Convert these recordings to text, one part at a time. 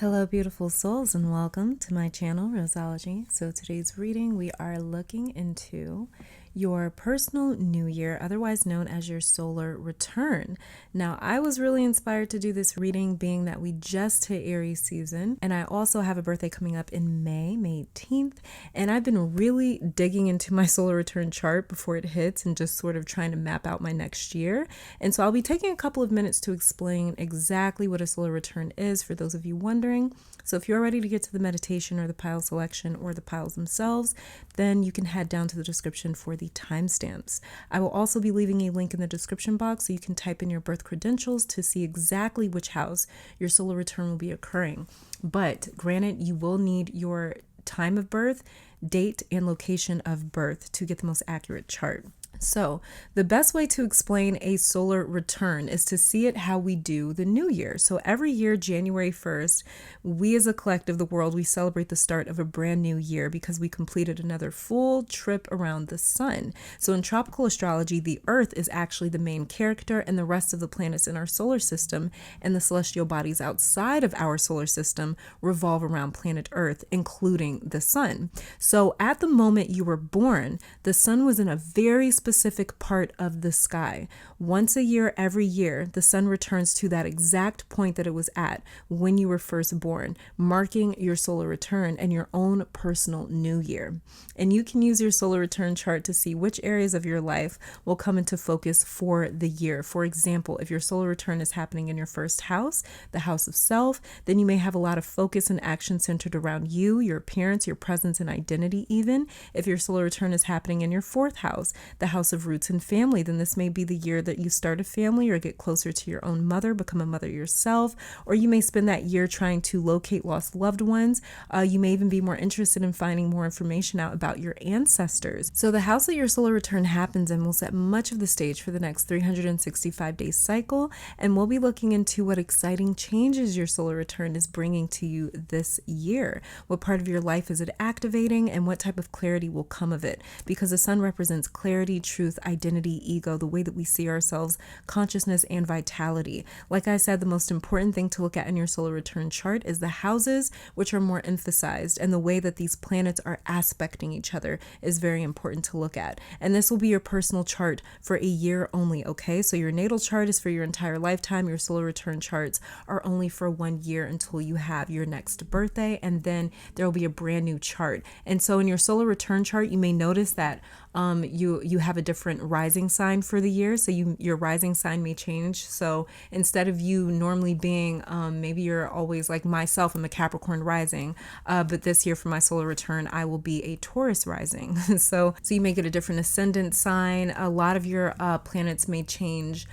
Hello, beautiful souls, and welcome to my channel, Roseology. So today's reading, we are looking into your personal new year, otherwise known as your solar return. Now, I was really inspired to do this reading being that we just hit Aries season, and I also have a birthday coming up in May 18th, and I've been really digging into my solar return chart before it hits and just sort of trying to map out my next year. And so I'll be taking a couple of minutes to explain exactly what a solar return is for those of you wondering. So if you're ready to get to the meditation or the pile selection or the piles themselves, then you can head down to the description for the timestamps. I will also be leaving a link in the description box so you can type in your birth credentials to see exactly which house your solar return will be occurring. But granted, you will need your time of birth, date, and location of birth to get the most accurate chart. So the best way to explain a solar return is to see it how we do the new year. So every year, January 1st, we as a collective, the world, we celebrate the start of a brand new year because we completed another full trip around the sun. So in tropical astrology, the Earth is actually the main character, and the rest of the planets in our solar system and the celestial bodies outside of our solar system revolve around planet Earth, including the sun. So at the moment you were born, the sun was in a very specific part of the sky. Once a year, every year, the sun returns to that exact point that it was at when you were first born, marking your solar return and your own personal new year. And you can use your solar return chart to see which areas of your life will come into focus for the year. For example, if your solar return is happening in your first house, the house of self, then you may have a lot of focus and action centered around you, your appearance, your presence, and identity even. If your solar return is happening in your fourth house, the house of roots and family, then this may be the year that you start a family or get closer to your own mother, become a mother yourself, or you may spend that year trying to locate lost loved ones. You may even be more interested in finding more information out about your ancestors. So the house that your solar return happens in will set much of the stage for the next 365-day cycle, and we'll be looking into what exciting changes your solar return is bringing to you this year. What part of your life is it activating, and what type of clarity will come of it? Because the sun represents clarity, truth, identity, ego, the way that we see ourselves, consciousness, and vitality. Like I said, the most important thing to look at in your solar return chart is the houses, which are more emphasized, and the way that these planets are aspecting each other is very important to look at. And this will be your personal chart for a year only, okay? So your natal chart is for your entire lifetime. Your solar return charts are only for 1 year until you have your next birthday, and then there will be a brand new chart. And so in your solar return chart, you may notice that you have a different rising sign for the year. So your rising sign may change. So instead of you normally being, maybe you're always like myself, I'm a Capricorn rising, but this year for my solar return, I will be a Taurus rising. So you may get a different ascendant sign. A lot of your planets may change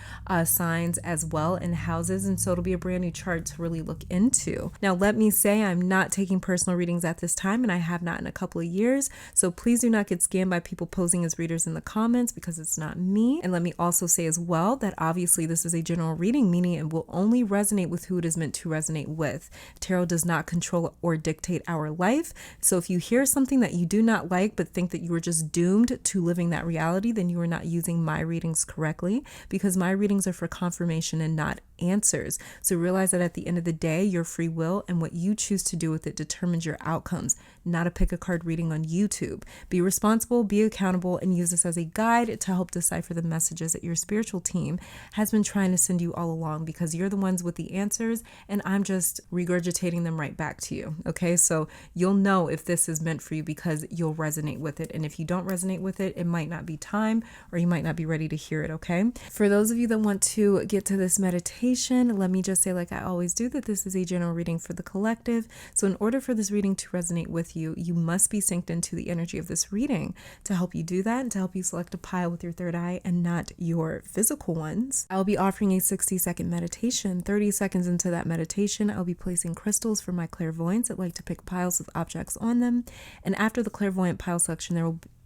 signs as well in houses. And so it'll be a brand new chart to really look into. Now, let me say I'm not taking personal readings at this time, and I have not in a couple of years. So please do not get scammed by people posing as readers in the comments, because it's not me. And let me also say as well that obviously this is a general reading, meaning it will only resonate with who it is meant to resonate with. Tarot does not control or dictate our life. So if you hear something that you do not like but think that you are just doomed to living that reality, then you are not using my readings correctly, because my readings are for confirmation and not answers. So realize that at the end of the day, your free will and what you choose to do with it determines your outcomes, not a pick a card reading on YouTube. Be responsible, be accountable, and use this as a guide to help decipher the messages that your spiritual team has been trying to send you all along, because you're the ones with the answers and I'm just regurgitating them right back to you. Okay, so you'll know if this is meant for you because you'll resonate with it. And if you don't resonate with it, it might not be time, or you might not be ready to hear it. Okay, for those of you that want to get to this meditation, let me just say, like I always do, that this is a general reading for the collective. So in order for this reading to resonate with you, you must be synced into the energy of this reading. To help you do that and to help you select a pile with your third eye and not your physical ones, I'll be offering a 60-second meditation. 30 seconds into that meditation, I'll be placing crystals for my clairvoyants that like to pick piles with objects on them. And after the clairvoyant pile selection,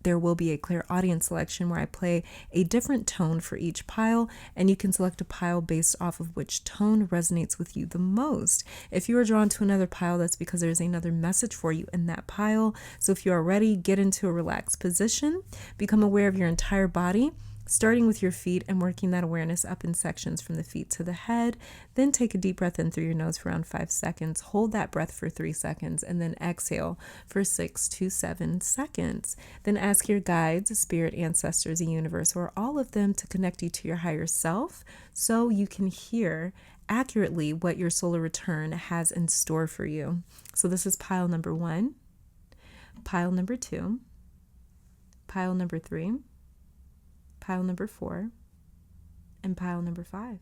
there will be a Clairaudient selection where I play a different tone for each pile, and you can select a pile based off of which tone resonates with you the most. If you are drawn to another pile, that's because there's another message for you in that pile. So if you are ready, get into a relaxed position, become aware of your entire body, starting with your feet and working that awareness up in sections from the feet to the head. Then take a deep breath in through your nose for around 5 seconds. Hold that breath for 3 seconds and then exhale for 6 to 7 seconds. Then ask your guides, spirit, ancestors, the universe, or all of them to connect you to your higher self so you can hear accurately what your solar return has in store for you. So this is pile number 1, pile number 2, pile number 3, pile number 4, and pile number 5.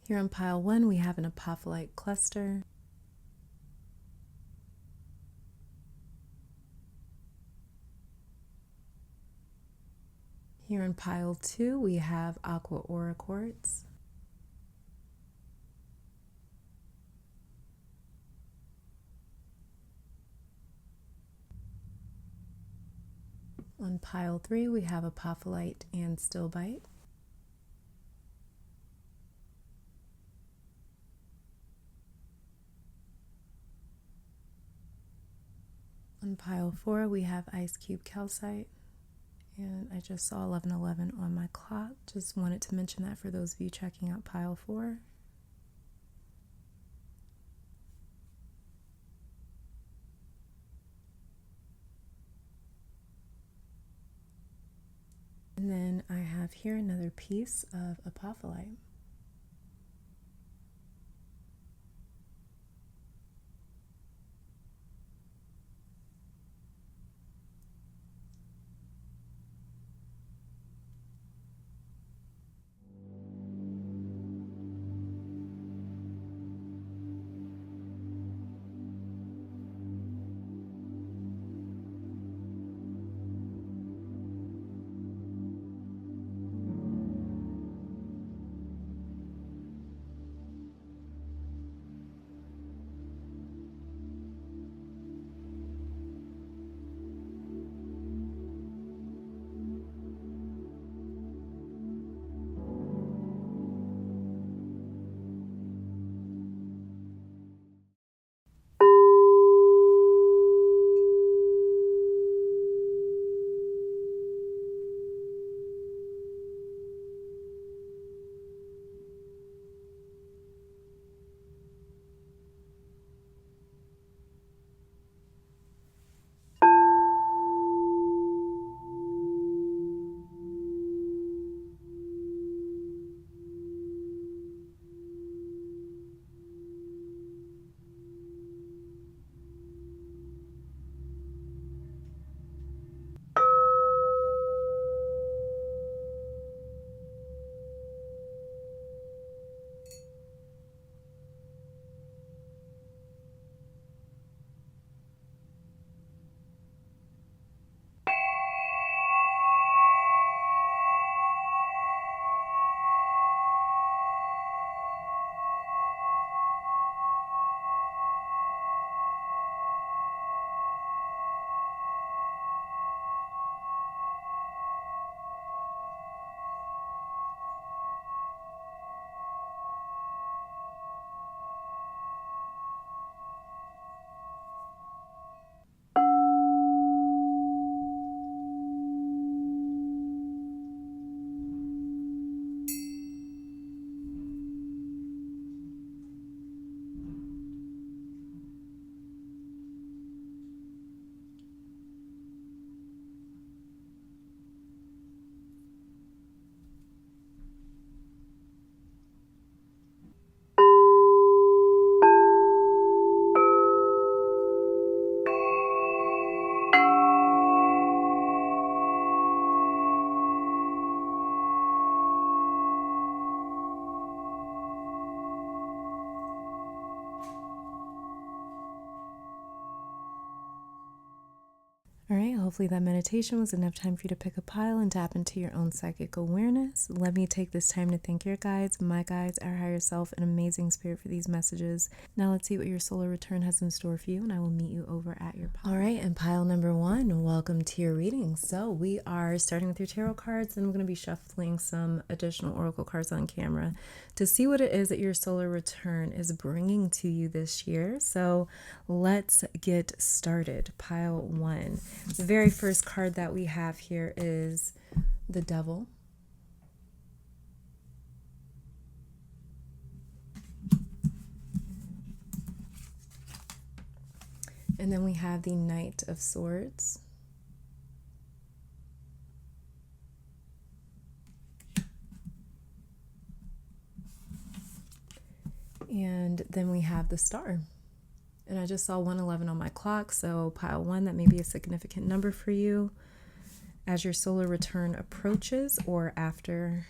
Here on pile 1, we have an apophyllite cluster. Here in pile 2, we have aqua aura quartz. On pile 3, we have apophyllite and stilbite. On pile 4, we have ice cube calcite. And I just saw 11:11 on my clock. Just wanted to mention that for those of you checking out pile 4. And then I have here another piece of apophyllite. All right, hopefully that meditation was enough time for you to pick a pile and tap into your own psychic awareness. Let me take this time to thank your guides, my guides, our higher self, and amazing spirit for these messages. Now let's see what your solar return has in store for you, and I will meet you over at your pile. All right, and pile number 1, welcome to your reading. So we are starting with your tarot cards, and I'm going to be shuffling some additional oracle cards on camera to see what it is that your solar return is bringing to you this year. So let's get started. Pile 1. The very first card that we have here is the Devil. And then we have the Knight of Swords. And then we have the Star. And I just saw 111 on my clock, so pile 1, that may be a significant number for you as your solar return approaches or after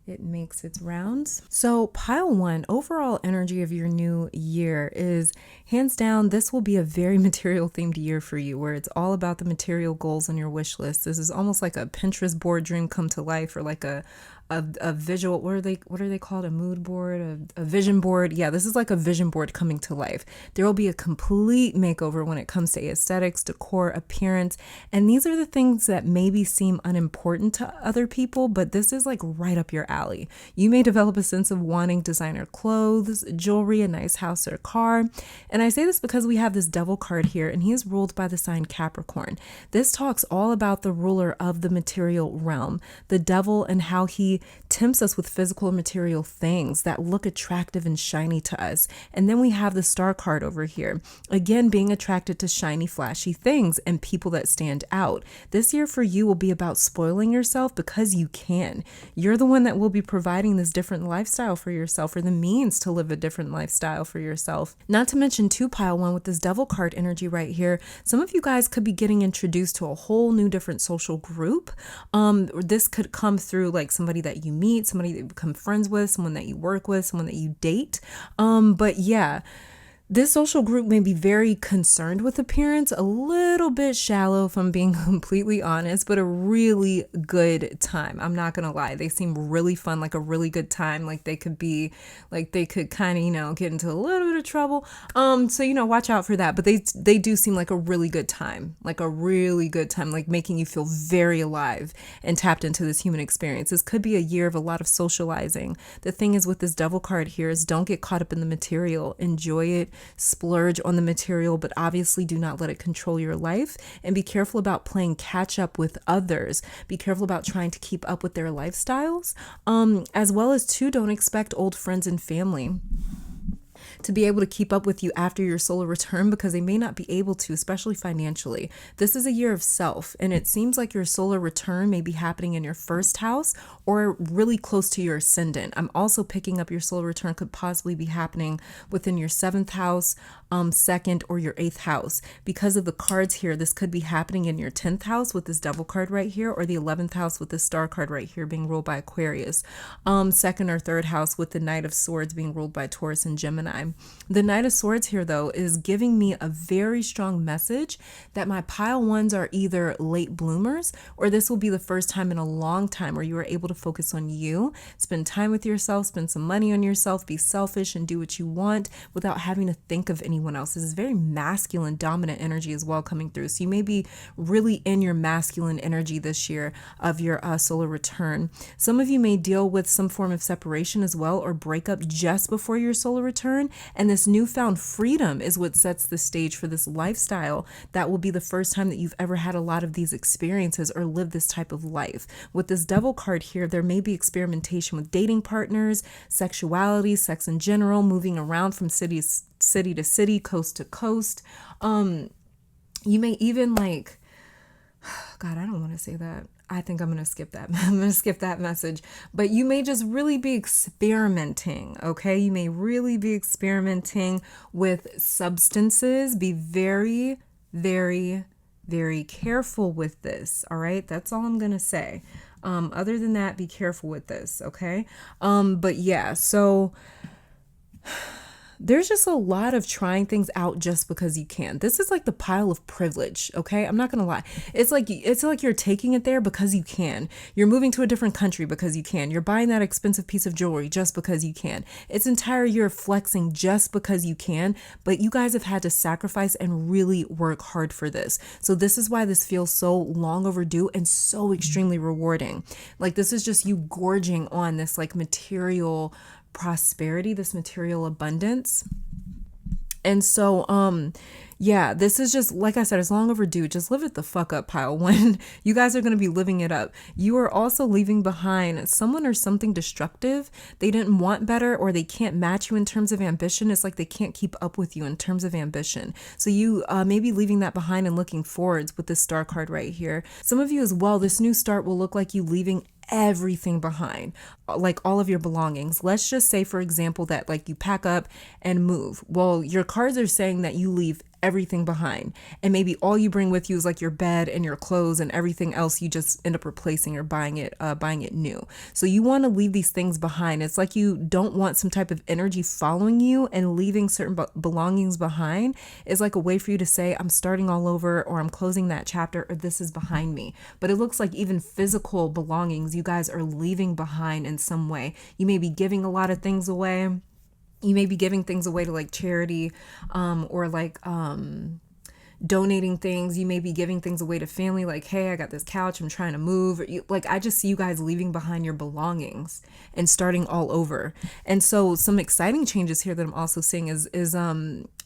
it makes its rounds. So pile 1, overall energy of your new year is hands down, this will be a very material themed year for you, where it's all about the material goals on your wish list. This is almost like a Pinterest board dream come to life, or like a visual, what are they called? A mood board, a vision board. Yeah, this is like a vision board coming to life. There will be a complete makeover when it comes to aesthetics, decor, appearance. And these are the things that maybe seem unimportant to other people, but this is like right up your alley. You may develop a sense of wanting designer clothes, jewelry, a nice house or car. And I say this because we have this Devil card here, and he is ruled by the sign Capricorn. This talks all about the ruler of the material realm, the devil, and how he tempts us with physical and material things that look attractive and shiny to us. And then we have the Star card over here, again being attracted to shiny, flashy things and people that stand out. This year for you will be about spoiling yourself because you can. You're the one that will be providing this different lifestyle for yourself, or the means to live a different lifestyle for yourself. Not to mention too, pile 1, with this Devil card energy right here, some of you guys could be getting introduced to a whole new different social group. This could come through like somebody that you meet, somebody that you become friends with, someone that you work with, someone that you date. But yeah, this social group may be very concerned with appearance, a little bit shallow if I'm being completely honest, but a really good time. I'm not going to lie. They seem really fun, like a really good time. Like they could kind of, get into a little bit of trouble. So, watch out for that. But they do seem like a really good time, like making you feel very alive and tapped into this human experience. This could be a year of a lot of socializing. The thing is with this Devil card here is don't get caught up in the material. Enjoy it. Splurge on the material, but obviously do not let it control your life, and be careful about playing catch up with others. Be careful about trying to keep up with their lifestyles, as well as too, don't expect old friends and family to be able to keep up with you after your solar return, because they may not be able to, especially financially. This is a year of self, and it seems like your solar return may be happening in your first house or really close to your ascendant. I'm also picking up your solar return could possibly be happening within your 7th house, 2nd, or your 8th house. Because of the cards here, this could be happening in your 10th house with this Devil card right here, or the 11th house with this Star card right here being ruled by Aquarius. 2nd or 3rd house with the Knight of Swords being ruled by Taurus and Gemini. The Knight of Swords here, though, is giving me a very strong message that my pile 1s are either late bloomers, or this will be the first time in a long time where you are able to focus on you, spend time with yourself, spend some money on yourself, be selfish and do what you want without having to think of anyone else. This is very masculine, dominant energy as well coming through. So you may be really in your masculine energy this year of your solar return. Some of you may deal with some form of separation as well, or breakup just before your solar return. And this newfound freedom is what sets the stage for this lifestyle that will be the first time that you've ever had a lot of these experiences or lived this type of life. With this Devil card here, there may be experimentation with dating partners, sexuality, sex in general, moving around from city to city, coast to coast. You may even God, I don't want to say that. I think I'm going to skip that. I'm going to skip that message. But you may just really be experimenting, okay? You may really be experimenting with substances. Be very, very, very careful with this, all right? That's all I'm going to say. Other than that, be careful with this, okay? But yeah, so there's just a lot of trying things out just because you can. This is like the pile of privilege, okay? I'm not gonna lie. It's like you're taking it there because you can. You're moving to a different country because you can. You're buying that expensive piece of jewelry just because you can. It's entire year of flexing just because you can, but you guys have had to sacrifice and really work hard for this. So this is why this feels so long overdue and so extremely rewarding. Like this is just you gorging on this like material prosperity, this material abundance. And so yeah, this is just, like I said, it's long overdue. Just live it the fuck up, pile one. You guys are going to be living it up. You are also leaving behind someone or something destructive. They didn't want better, or they can't match you in terms of ambition. It's like they can't keep up with you in terms of ambition. So you may be leaving that behind and looking forwards with this star card right here. Some of you as well, this new start will look like you leaving everything behind, like all of your belongings. Let's just say, for example, that like you pack up and move. Well, your cards are saying that you leave everything behind, and maybe all you bring with you is like your bed and your clothes, and everything else you just end up replacing or buying it new. So you want to leave these things behind. It's like you don't want some type of energy following you, and leaving certain belongings behind is like a way for you to say, I'm starting all over, or I'm closing that chapter, or this is behind me. But it looks like even physical belongings you guys are leaving behind in some way. You may be giving a lot of things away. You may be giving things away to like charity, or like donating things. You may be giving things away to family, like, hey, I got this couch, I'm trying to move. Like, I just see you guys leaving behind your belongings and starting all over. And so some exciting changes here that I'm also seeing is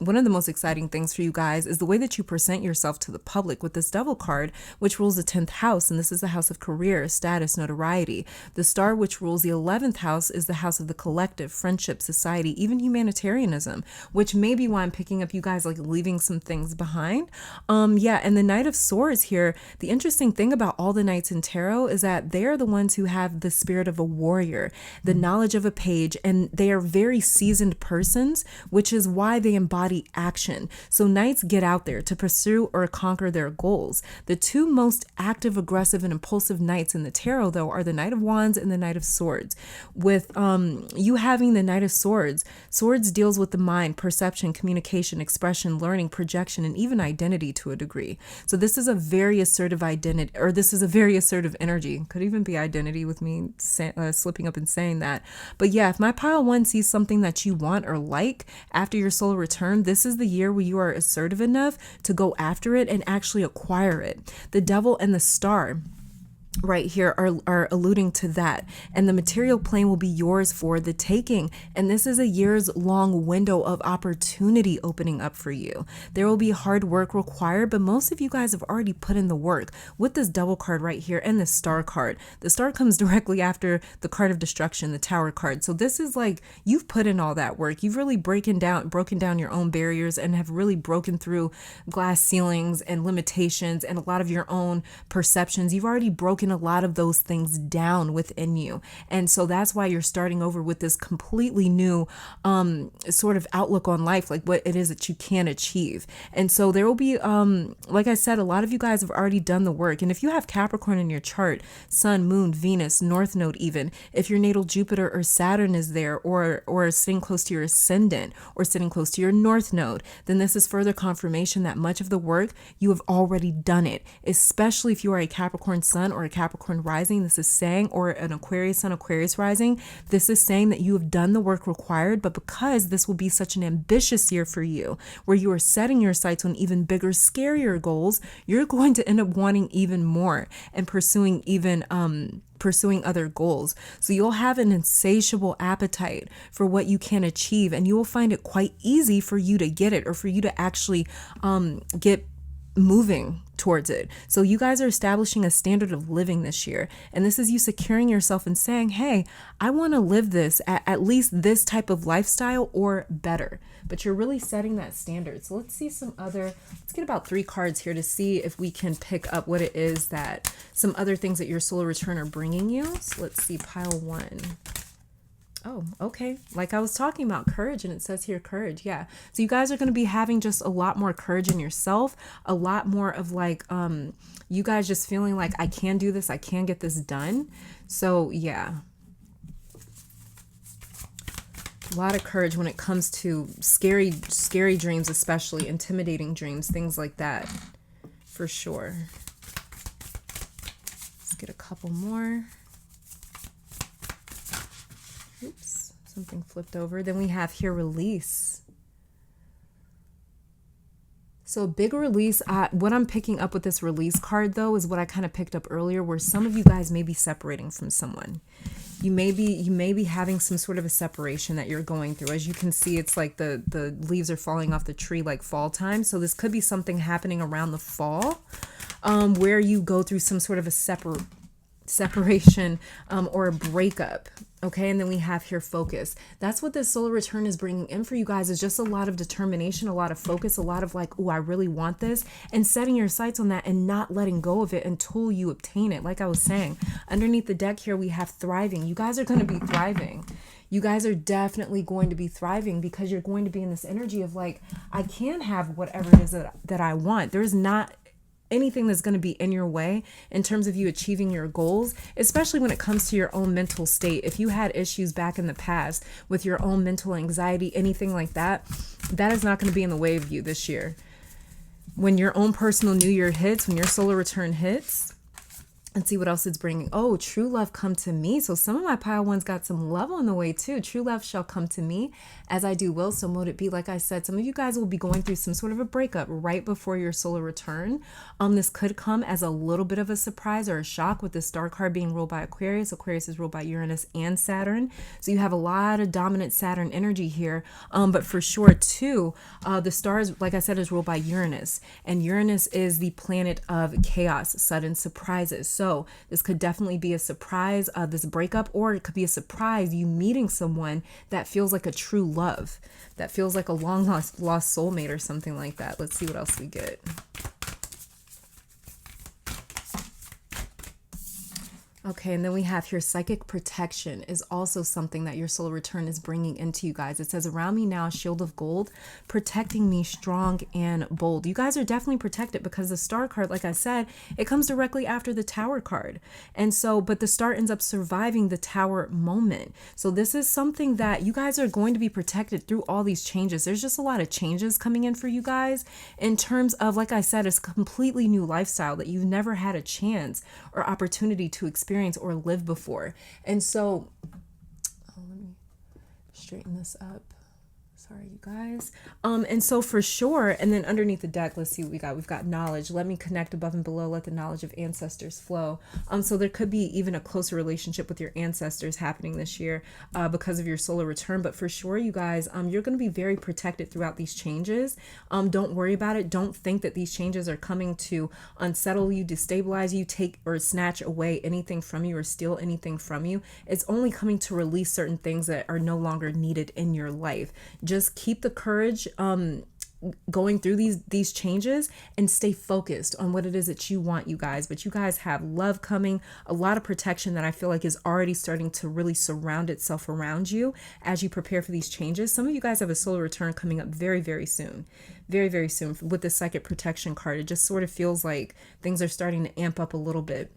one of the most exciting things for you guys is the way that you present yourself to the public with this Devil card, which rules the 10th house. And this is the house of career, status, notoriety. The star, which rules the 11th house, is the house of the collective, friendship, society, even humanitarianism, which may be why I'm picking up you guys like leaving some things behind. Yeah, and the Knight of Swords here, the interesting thing about all the knights in tarot is that they're the ones who have the spirit of a warrior, the knowledge of a page, and they are very seasoned persons, which is why they embody action. So knights get out there to pursue or conquer their goals. The two most active, aggressive, and impulsive knights in the tarot, though, are the Knight of Wands and the Knight of Swords. With you having the Knight of Swords, swords deals with the mind, perception, communication, expression, learning, projection, and even identity to a degree. So this is a very assertive identity, or this is a very assertive energy. Could even be identity with me slipping up and saying that. But yeah, if my pile one sees something that you want or like after your solar return, this is the year where you are assertive enough to go after it and actually acquire it. The Devil and the Star right here are alluding to that, and the material plane will be yours for the taking. And this is a year's long window of opportunity opening up for you. There will be hard work required, but most of you guys have already put in the work with this Devil card right here and the Star card. The Star comes directly after the card of destruction, the Tower card. So this is like you've put in all that work. You've really broken down your own barriers and have really broken through glass ceilings and limitations and a lot of your own perceptions. You've already broken a lot of those things down within you. And so that's why you're starting over with this completely new sort of outlook on life, like what it is that you can achieve. And so there will be, like I said, a lot of you guys have already done the work. And if you have Capricorn in your chart, Sun, Moon, Venus, North Node, even if your natal Jupiter or Saturn is there, or sitting close to your ascendant or sitting close to your North Node, then this is further confirmation that much of the work you have already done it, especially if you are a Capricorn Sun or a Capricorn rising. This is saying, or an Aquarius Sun, Aquarius rising, this is saying that you have done the work required. But because this will be such an ambitious year for you, where you are setting your sights on even bigger, scarier goals, you're going to end up wanting even more and pursuing other goals. So you'll have an insatiable appetite for what you can achieve, and you will find it quite easy for you to get it, or for you to actually get moving towards it. So you guys are establishing a standard of living this year, and this is you securing yourself and saying, hey, I want to live this at least this type of lifestyle or better. But you're really setting that standard. So let's see let's get about 3 cards here to see if we can pick up what it is that some other things that your solar return are bringing you. So let's see, pile 1. Oh, okay. Like I was talking about courage, and it says here courage. Yeah. So you guys are going to be having just a lot more courage in yourself, a lot more of like, you guys just feeling like I can do this. I can get this done. So yeah. A lot of courage when it comes to scary dreams, especially intimidating dreams, things like that, for sure. Let's get a couple more. Oops, something flipped over. Then we have here release. So a big release. What I'm picking up with this release card, though, is what I kind of picked up earlier, where some of you guys may be separating from someone. You may be having some sort of a separation that you're going through. As you can see, it's like the leaves are falling off the tree like fall time. So this could be something happening around the fall, where you go through some sort of a separation or a breakup. Okay, and then we have here focus. That's what this solar return is bringing in for you guys, is just a lot of determination, a lot of focus, a lot of like, oh, I really want this, and setting your sights on that and not letting go of it until you obtain it. Like I was saying, underneath the deck here, we have thriving. You guys are going to be thriving. You guys are definitely going to be thriving, because you're going to be in this energy of like, I can have whatever it is that I want. There's not anything that's going to be in your way in terms of you achieving your goals, especially when it comes to your own mental state. If you had issues back in the past with your own mental anxiety, anything like that, that is not going to be in the way of you this year. When your own personal new year hits, when your solar return hits, let's see what else it's bringing. Oh, true love come to me. So some of my pile ones got some love on the way too. True love shall come to me, as I do will, so mote it be. Like I said, some of you guys will be going through some sort of a breakup right before your solar return. This could come as a little bit of a surprise or a shock, with the star card being ruled by Aquarius. Aquarius is ruled by Uranus and Saturn. So you have a lot of dominant Saturn energy here. But for sure too, the stars, like I said, is ruled by Uranus, and Uranus is the planet of chaos, sudden surprises. So this could definitely be a surprise, this breakup, or it could be a surprise, you meeting someone that feels like a true love, that feels like a long lost soulmate or something like that. Let's see what else we get. Okay, and then we have here psychic protection is also something that your solar return is bringing into you guys. It says, around me now, a shield of gold, protecting me strong and bold. You guys are definitely protected, because the star card, like I said, it comes directly after the tower card. And so, but the star ends up surviving the tower moment. So this is something that you guys are going to be protected through all these changes. There's just a lot of changes coming in for you guys in terms of, like I said, it's a completely new lifestyle that you've never had a chance or opportunity to experience or live before. And so, let me straighten this up. Sorry, you guys. And so for sure, and then underneath the deck, let's see what we got. We've got knowledge. Let me connect above and below. Let the knowledge of ancestors flow. So there could be even a closer relationship with your ancestors happening this year because of your solar return. But for sure, you guys, you're going to be very protected throughout these changes. Don't worry about it. Don't think that these changes are coming to unsettle you, destabilize you, take or snatch away anything from you, or steal anything from you. It's only coming to release certain things that are no longer needed in your life. Just keep the courage going through these changes, and stay focused on what it is that you want, you guys. But you guys have love coming, a lot of protection that I feel like is already starting to really surround itself around you as you prepare for these changes. Some of you guys have a solar return coming up very, very soon. Very, very soon. With the psychic protection card, it just sort of feels like things are starting to amp up a little bit.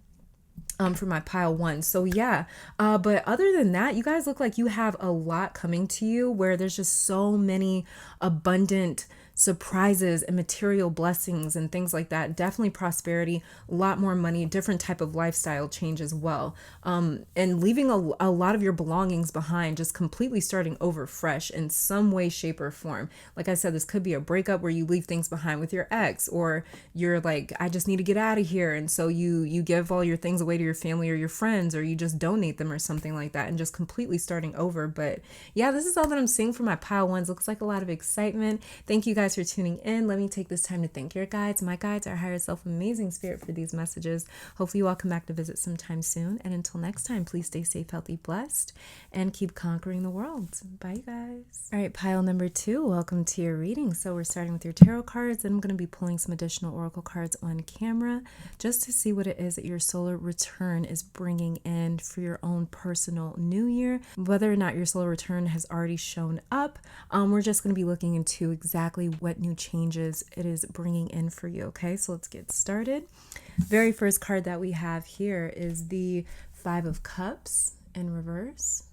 For my pile one. So yeah, but other than that, you guys look like you have a lot coming to you, where there's just so many abundant surprises and material blessings and things like that. Definitely prosperity, a lot more money, different type of lifestyle change as well. And leaving a lot of your belongings behind, just completely starting over fresh in some way, shape, or form. Like I said, this could be a breakup where you leave things behind with your ex, or you're like, I just need to get out of here. And so you give all your things away to your family or your friends, or you just donate them or something like that, and just completely starting over. But yeah, this is all that I'm seeing for my pile ones. Looks like a lot of excitement. Thank you guys for tuning in. Let me take this time to thank your guides, my guides, our higher self, amazing spirit, for these messages. Hopefully you all come back to visit sometime soon. And until next time, please stay safe, healthy, blessed, and keep conquering the world. Bye, you guys. All right, pile number 2, welcome to your reading. So we're starting with your tarot cards, and I'm going to be pulling some additional oracle cards on camera just to see what it is that your solar return is bringing in for your own personal new year. Whether or not your solar return has already shown up, we're just going to be looking into exactly what new changes it is bringing in for you. Okay, so let's get started. Very first card that we have here is the 5 of Cups in reverse.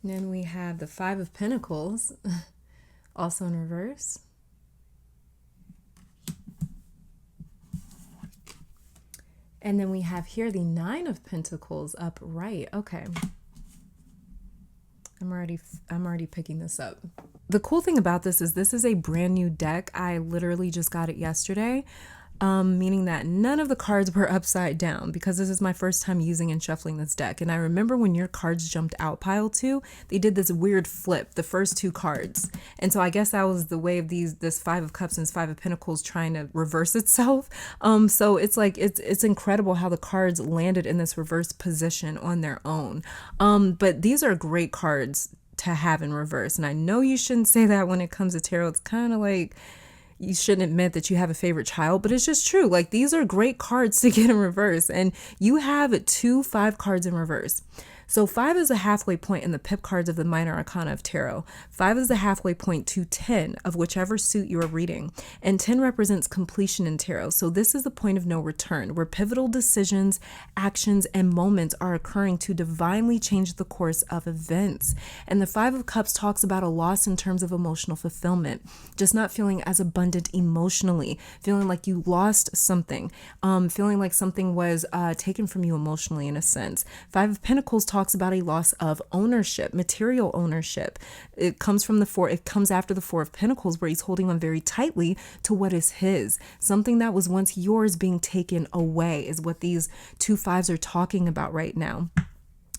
Then we have the Five of Pentacles, also in reverse. And then we have here the Nine of Pentacles upright. Okay. I'm already picking this up. The cool thing about this is a brand new deck. I literally just got it yesterday. Meaning that none of the cards were upside down, because this is my first time using and shuffling this deck. And I remember when your cards jumped out pile 2, they did this weird flip, the first 2 cards. And so I guess that was the way of this Five of Cups and this Five of Pentacles trying to reverse itself. So it's like, it's incredible how the cards landed in this reverse position on their own. But these are great cards to have in reverse. And I know you shouldn't say that when it comes to tarot. It's kind of like, you shouldn't admit that you have a favorite child, but it's just true. Like, these are great cards to get in reverse, and you have 2 5 cards in reverse. So 5 is a halfway point in the pip cards of the minor arcana of tarot. 5 is the halfway point to 10 of whichever suit you are reading. And 10 represents completion in tarot. So this is the point of no return, where pivotal decisions, actions, and moments are occurring to divinely change the course of events. And the 5 of Cups talks about a loss in terms of emotional fulfillment, just not feeling as abundant emotionally, feeling like you lost something, feeling like something was taken from you emotionally in a sense. 5 of Pentacles talks about a loss of ownership, material ownership. It comes after the 4 of Pentacles, where he's holding on very tightly to what is his. Something that was once yours being taken away is what these 2 5s are talking about right now.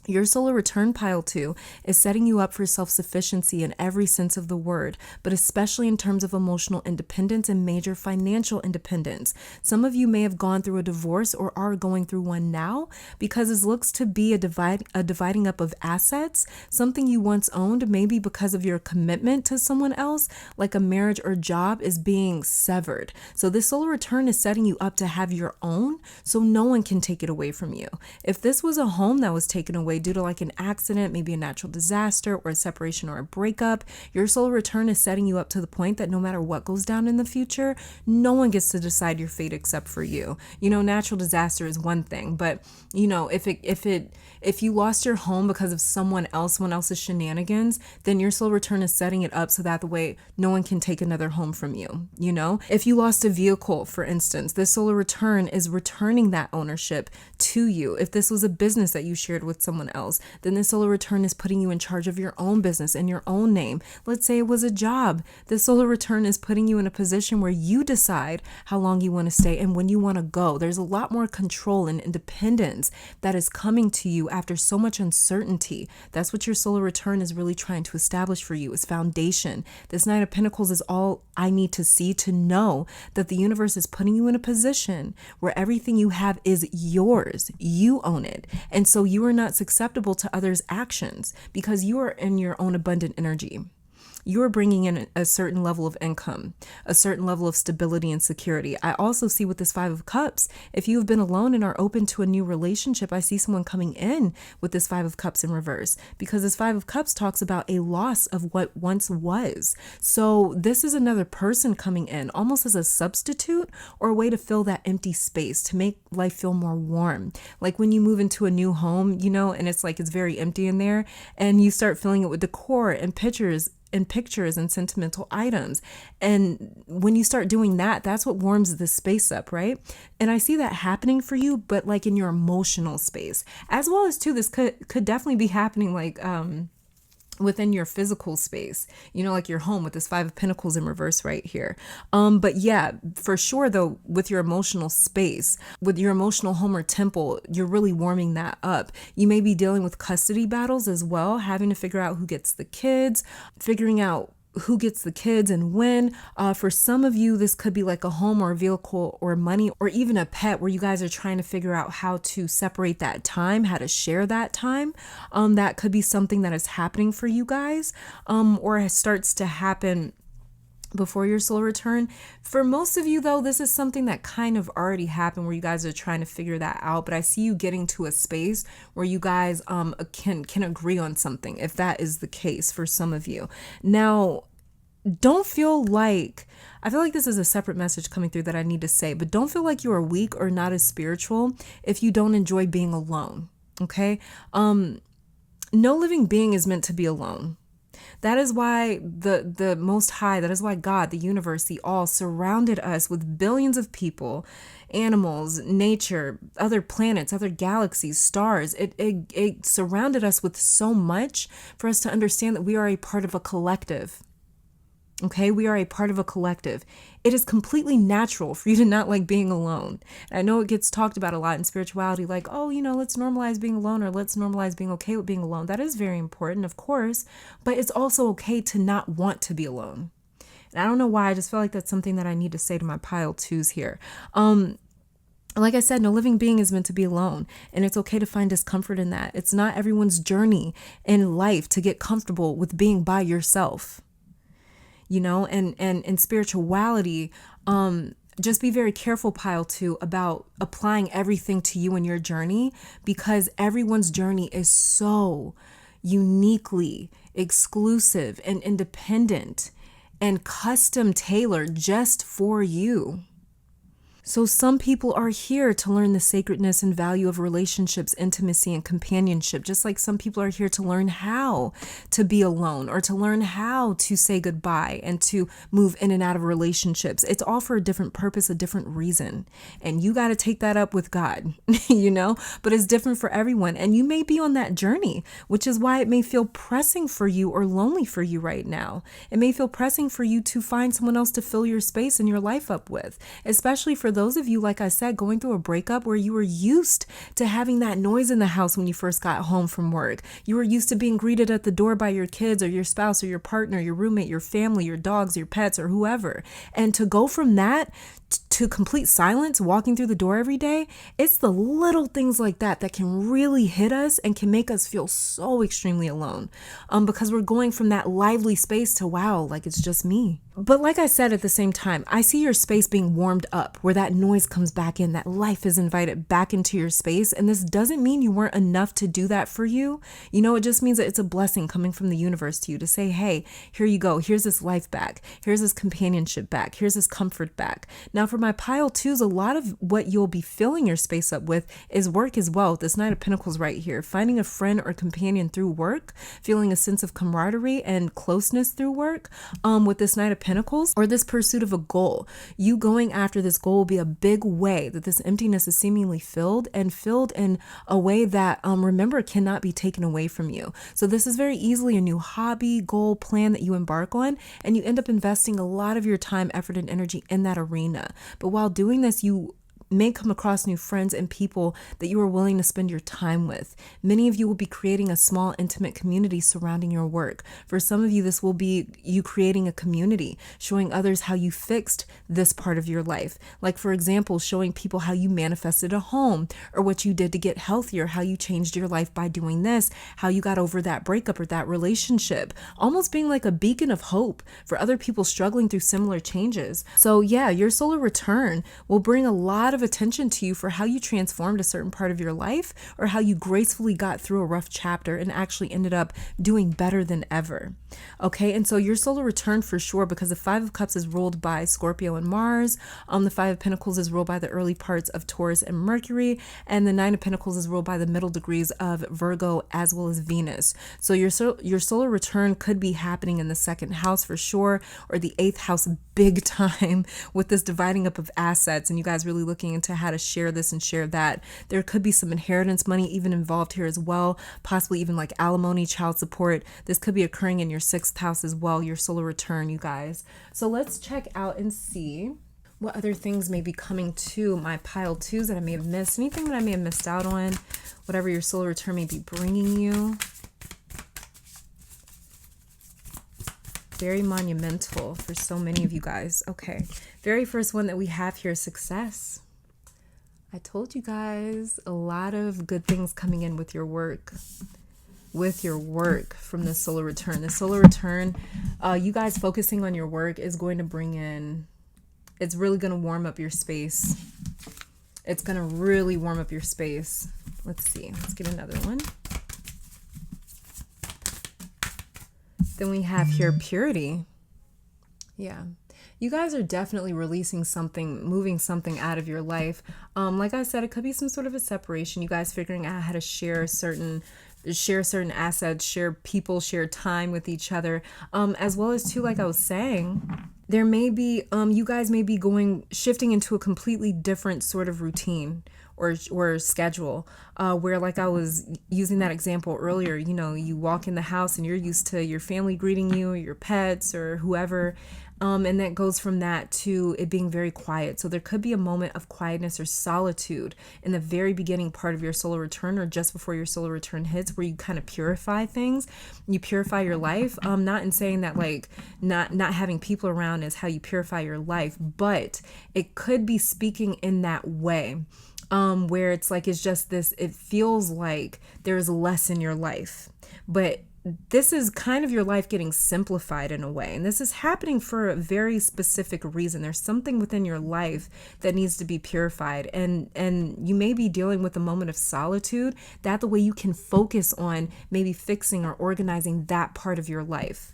Your solar return pile 2 is setting you up for self-sufficiency in every sense of the word, but especially in terms of emotional independence and major financial independence. Some of you may have gone through a divorce or are going through one now, because it looks to be a dividing up of assets. Something you once owned, maybe because of your commitment to someone else, like a marriage or job, is being severed. So this solar return is setting you up to have your own, so no one can take it away from you. If this was a home that was taken away due to like an accident, maybe a natural disaster or a separation or a breakup, your soul return is setting you up to the point that no matter what goes down in the future, no one gets to decide your fate except for you. You know, natural disaster is one thing, but you know, if you lost your home because of someone else's shenanigans, then your soul return is setting it up so that the way no one can take another home from you. You know, if you lost a vehicle, for instance, this solar return is returning that ownership to you. If this was a business that you shared with someone else, then this solar return is putting you in charge of your own business in your own name. Let's say it was a job. This solar return is putting you in a position where you decide how long you want to stay and when you want to go. There's a lot more control and independence that is coming to you after so much uncertainty. That's what your solar return is really trying to establish for you, is foundation. This Knight of Pentacles is all I need to see to know that the universe is putting you in a position where everything you have is yours. You own it. And so you are not susceptible to others' actions because you are in your own abundant energy. You are bringing in a certain level of income, a certain level of stability and security. I also see with this 5 of Cups, if you have been alone and are open to a new relationship, I see someone coming in with this 5 of Cups in reverse, because this 5 of Cups talks about a loss of what once was. So this is another person coming in almost as a substitute or a way to fill that empty space, to make life feel more warm. Like when you move into a new home, you know, and it's like it's very empty in there, and you start filling it with decor and pictures and sentimental items. And when you start doing that, that's what warms the space up, right? And I see that happening for you, but like in your emotional space, as well as too, this could definitely be happening like within your physical space, you know, like your home with this 5 of Pentacles in reverse right here. But yeah, for sure though, with your emotional space, with your emotional home or temple, you're really warming that up. You may be dealing with custody battles as well, having to figure out who gets the kids, figuring out who gets the kids and when. For some of you, this could be like a home or a vehicle or money or even a pet, where you guys are trying to figure out how to separate that time, how to share that time. That could be something that is happening for you guys, or starts to happen before your soul return. For most of you though, this is something that kind of already happened, where you guys are trying to figure that out. But I see you getting to a space where you guys can agree on something, if that is the case for some of you. Now, don't feel like, I feel like this is a separate message coming through that I need to say, but don't feel like you are weak or not as spiritual if you don't enjoy being alone. Okay. no living being is meant to be alone. That is why the Most High, that is why God, the universe, the all, surrounded us with billions of people, animals, nature, other planets, other galaxies, stars. It surrounded us with so much for us to understand that we are a part of a collective. Okay, we are a part of a collective. It is completely natural for you to not like being alone. And I know it gets talked about a lot in spirituality, like, oh, let's normalize being alone, or let's normalize being okay with being alone. That is very important, of course, but it's also okay to not want to be alone. And I don't know why, I just feel like that's something that I need to say to my pile twos here. Like I said, no living being is meant to be alone, and it's okay to find discomfort in that. It's not everyone's journey in life to get comfortable with being by yourself. And in spirituality, just be very careful, pile two, about applying everything to you and your journey, because everyone's journey is so uniquely exclusive and independent and custom tailored just for you. So some people are here to learn the sacredness and value of relationships, intimacy, and companionship, just like some people are here to learn how to be alone, or to learn how to say goodbye and to move in and out of relationships. It's all for a different purpose, a different reason. And you got to take that up with God, but it's different for everyone. And you may be on that journey, which is why it may feel pressing for you or lonely for you right now. It may feel pressing for you to find someone else to fill your space and your life up with, especially for those of you, like I said, going through a breakup where you were used to having that noise in the house when you first got home from work. You were used to being greeted at the door by your kids or your spouse or your partner, your roommate, your family, your dogs, your pets, or whoever. And to go from that to complete silence, walking through the door every day, it's the little things like that that can really hit us and can make us feel so extremely alone, because we're going from that lively space to, wow, like it's just me. But like I said, at the same time, I see your space being warmed up, where that noise comes back in, that life is invited back into your space. And this doesn't mean you weren't enough to do that for you. It just means that it's a blessing coming from the universe to you to say, hey, here you go. Here's this life back. Here's this companionship back. Here's this comfort back. Now for my pile twos, a lot of what you'll be filling your space up with is work as well. This Knight of Pentacles right here, finding a friend or companion through work, feeling a sense of camaraderie and closeness through work, with this Knight of Pentacles, or this pursuit of a goal. You going after this goal will be a big way that this emptiness is seemingly filled, and filled in a way that, remember, cannot be taken away from you. So this is very easily a new hobby, goal, plan that you embark on, and you end up investing a lot of your time, effort, and energy in that arena. But while doing this, you may come across new friends and people that you are willing to spend your time with. Many of you will be creating a small, intimate community surrounding your work. For some of you, this will be you creating a community, showing others how you fixed this part of your life. Like, for example, showing people how you manifested a home, or what you did to get healthier, how you changed your life by doing this, how you got over that breakup or that relationship. Almost being like a beacon of hope for other people struggling through similar changes. So yeah, your solar return will bring a lot of attention to you for how you transformed a certain part of your life, or how you gracefully got through a rough chapter and actually ended up doing better than ever. Okay, and so your solar return for sure, because the Five of Cups is ruled by Scorpio and Mars, the Five of Pentacles is ruled by the early parts of Taurus and Mercury, and the Nine of Pentacles is ruled by the middle degrees of Virgo as well as Venus. So your solar return could be happening in the second house for sure, or the eighth house big time, with this dividing up of assets and you guys really looking into how to share this and share that. There could be some inheritance money even involved here as well, possibly even like alimony, child support. This could be occurring in your sixth house as well, your solar return, you guys. So let's check out and see what other things may be coming to my pile twos that I may have missed, anything that I may have missed out on, whatever your solar return may be bringing you. Very monumental for so many of you guys. Okay, very first one that we have here is success. I told you guys, a lot of good things coming in with your work. With your work from the solar return. The solar return, you guys focusing on your work is going to bring in, it's really going to warm up your space. It's going to really warm up your space. Let's see. Let's get another one. Then we have here purity. Yeah. You guys are definitely releasing something, moving something out of your life. Like I said, it could be some sort of a separation. You guys figuring out how to share certain share certain assets, share people, share time with each other, as well as too, like I was saying, there may be you guys may be shifting into a completely different sort of routine or schedule, where, like I was using that example earlier, you walk in the house and you're used to your family greeting you, or your pets or whoever, and that goes from that to it being very quiet. So there could be a moment of quietness or solitude in the very beginning part of your solar return, or just before your solar return hits, where you kind of purify things, you purify your life. Not in saying that like not having people around is how you purify your life, but it could be speaking in that way. Where it's like, it's just this, it feels like there's less in your life, but this is kind of your life getting simplified in a way. And this is happening for a very specific reason. There's something within your life that needs to be purified. And you may be dealing with a moment of solitude, that the way you can focus on maybe fixing or organizing that part of your life.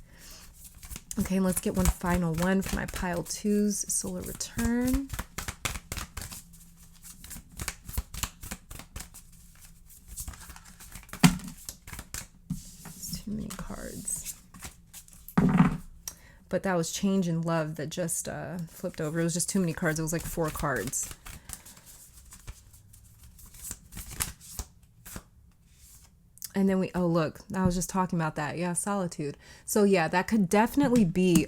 Okay, let's get one final one for my pile twos, solar return. Too many cards. But that was change in love that just flipped over. It was just too many cards. It was like 4 cards. And then oh, look, I was just talking about that. Yeah, solitude. So yeah, that could definitely be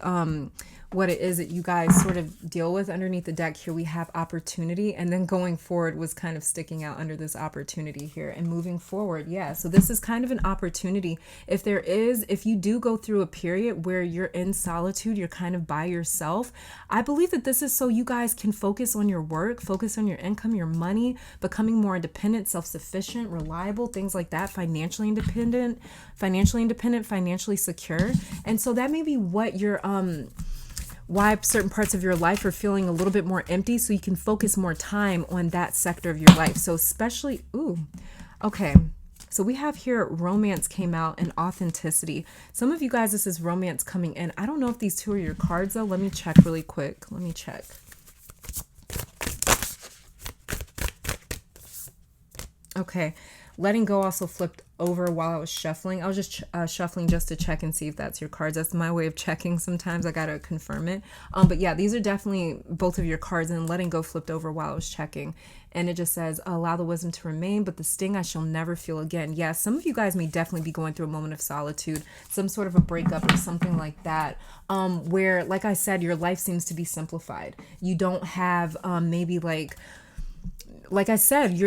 what it is that you guys sort of deal with. Underneath the deck here, we have opportunity, and then going forward was kind of sticking out under this opportunity here, and moving forward. Yeah, so this is kind of an opportunity. If you do go through a period where you're in solitude, you're kind of by yourself, I believe that this is so you guys can focus on your work, focus on your income, your money, becoming more independent, self-sufficient, reliable, things like that, financially independent, financially secure. And so that may be what you're why certain parts of your life are feeling a little bit more empty, so you can focus more time on that sector of your life. So especially, okay. So we have here romance came out, and authenticity. Some of you guys, this is romance coming in. I don't know if these two are your cards though. Let me check really quick. Let me check. Okay. Letting go also flipped over while I was shuffling. I was just shuffling just to check and see if that's your cards. That's my way of checking. Sometimes I gotta confirm it. But yeah, these are definitely both of your cards, and letting go flipped over while I was checking. And it just says, allow the wisdom to remain, but the sting I shall never feel again. Yeah, some of you guys may definitely be going through a moment of solitude, some sort of a breakup or something like that, where, like I said, your life seems to be simplified. You don't have maybe like I said,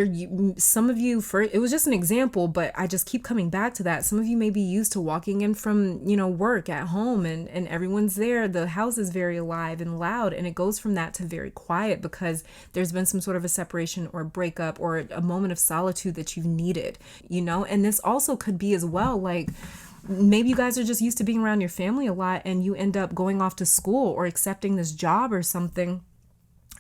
some of you, it was just an example, but I just keep coming back to that. Some of you may be used to walking in from, work at home, and everyone's there. The house is very alive and loud, and it goes from that to very quiet because there's been some sort of a separation or a breakup or a moment of solitude that you've needed, and this also could be as well, like, maybe you guys are just used to being around your family a lot, and you end up going off to school or accepting this job or something,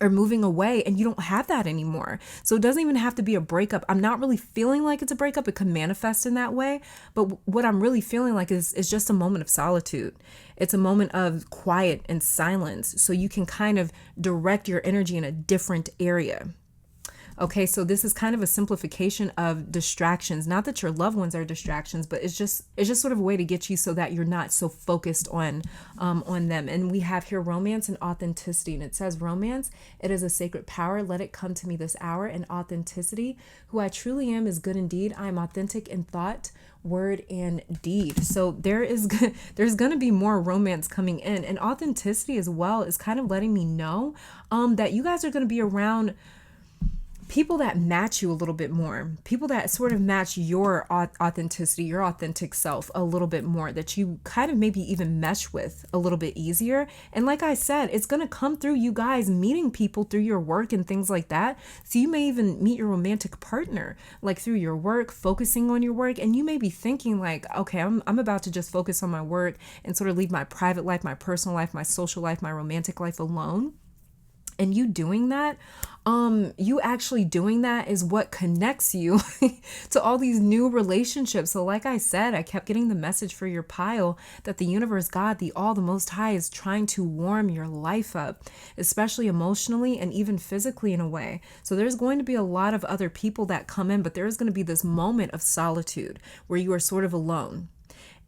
or moving away, and you don't have that anymore. So it doesn't even have to be a breakup. I'm not really feeling like it's a breakup. It could manifest in that way. But what I'm really feeling like is just a moment of solitude. It's a moment of quiet and silence. So you can kind of direct your energy in a different area. Okay, so this is kind of a simplification of distractions. Not that your loved ones are distractions, but it's just sort of a way to get you so that you're not so focused on them. And we have here romance and authenticity. And it says romance, it is a sacred power. Let it come to me this hour. And authenticity, who I truly am is good indeed. I am authentic in thought, word, and deed. So there's going to be more romance coming in. And authenticity as well is kind of letting me know that you guys are going to be around people that match you a little bit more, people that sort of match your authenticity, your authentic self a little bit more, that you kind of maybe even mesh with a little bit easier. And like I said, it's going to come through you guys meeting people through your work and things like that. So you may even meet your romantic partner, like through your work, focusing on your work. And you may be thinking like, okay, I'm about to just focus on my work and sort of leave my private life, my personal life, my social life, my romantic life alone. And you doing that, you actually doing that is what connects you to all these new relationships. So like I said, I kept getting the message for your pile that the universe, God, the Most High, is trying to warm your life up, especially emotionally and even physically in a way. So there's going to be a lot of other people that come in, but there's going to be this moment of solitude where you are sort of alone.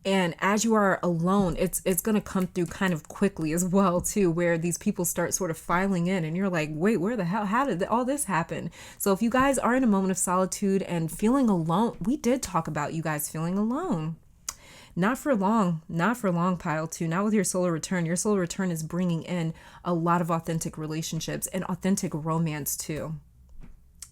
And as you are alone, it's going to come through kind of quickly as well, too, where these people start sort of filing in and you're like, wait, where the hell, how did all this happen? So if you guys are in a moment of solitude and feeling alone, we did talk about you guys feeling alone. Not for long, pile two, not with your solar return. Your solar return is bringing in a lot of authentic relationships and authentic romance, too.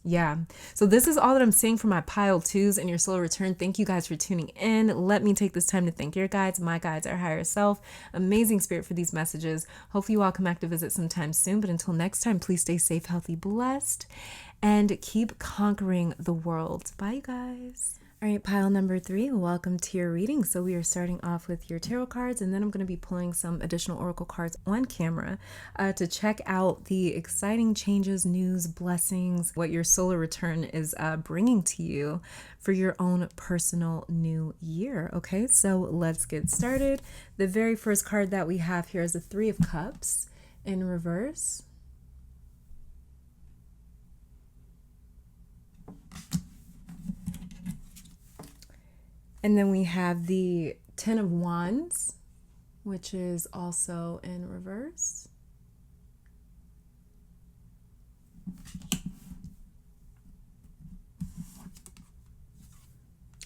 Yeah. So this is all that I'm seeing for my pile twos and your solar return. Thank you guys for tuning in. Let me take this time to thank your guides, my guides, our higher self, amazing spirit for these messages. Hopefully you all come back to visit sometime soon. But until next time, please stay safe, healthy, blessed, and keep conquering the world. Bye, you guys. All right, pile number 3, welcome to your reading. So we are starting off with your tarot cards, and then I'm going to be pulling some additional oracle cards on camera to check out the exciting changes, news, blessings, what your solar return is bringing to you for your own personal new year. Okay, so let's get started. The very first card that we have here is the 3 of Cups in reverse. And then we have the 10 of Wands, which is also in reverse.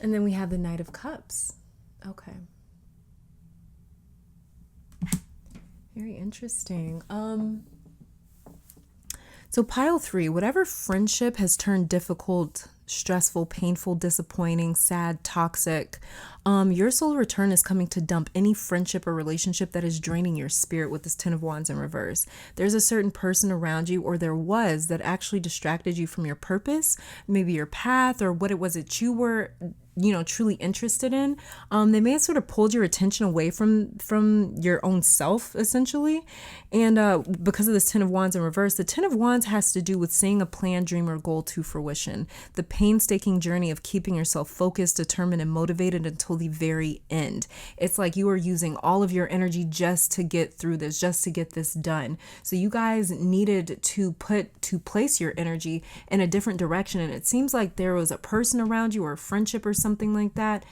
And then we have the Knight of Cups. Okay. Very interesting. So pile 3, whatever friendship has turned difficult, stressful, painful, disappointing, sad, toxic, your soul return is coming to dump any friendship or relationship that is draining your spirit with this 10 of Wands in reverse. There's a certain person around you, or there was, that actually distracted you from your purpose, maybe your path, or what it was that you were truly interested in. They may have sort of pulled your attention away from your own self, essentially. And because of this 10 of Wands in reverse, the 10 of Wands has to do with seeing a plan, dream, or goal to fruition. The painstaking journey of keeping yourself focused, determined, and motivated until the very end. It's like you are using all of your energy just to get through this, just to get this done. So you guys needed to place your energy in a different direction. And it seems like there was a person around you, or a friendship or something like that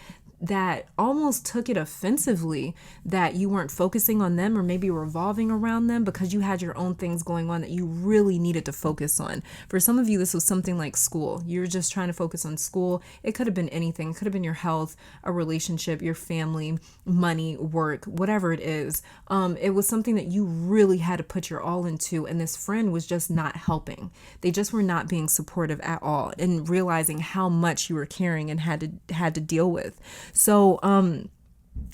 almost took it offensively that you weren't focusing on them, or maybe revolving around them, because you had your own things going on that you really needed to focus on. For some of you, this was something like school. You're just trying to focus on school. It could have been anything. It could have been your health, a relationship, your family, money, work, whatever it is. It was something that you really had to put your all into, and this friend was just not helping. They just were not being supportive at all, and realizing how much you were carrying and had to deal with. So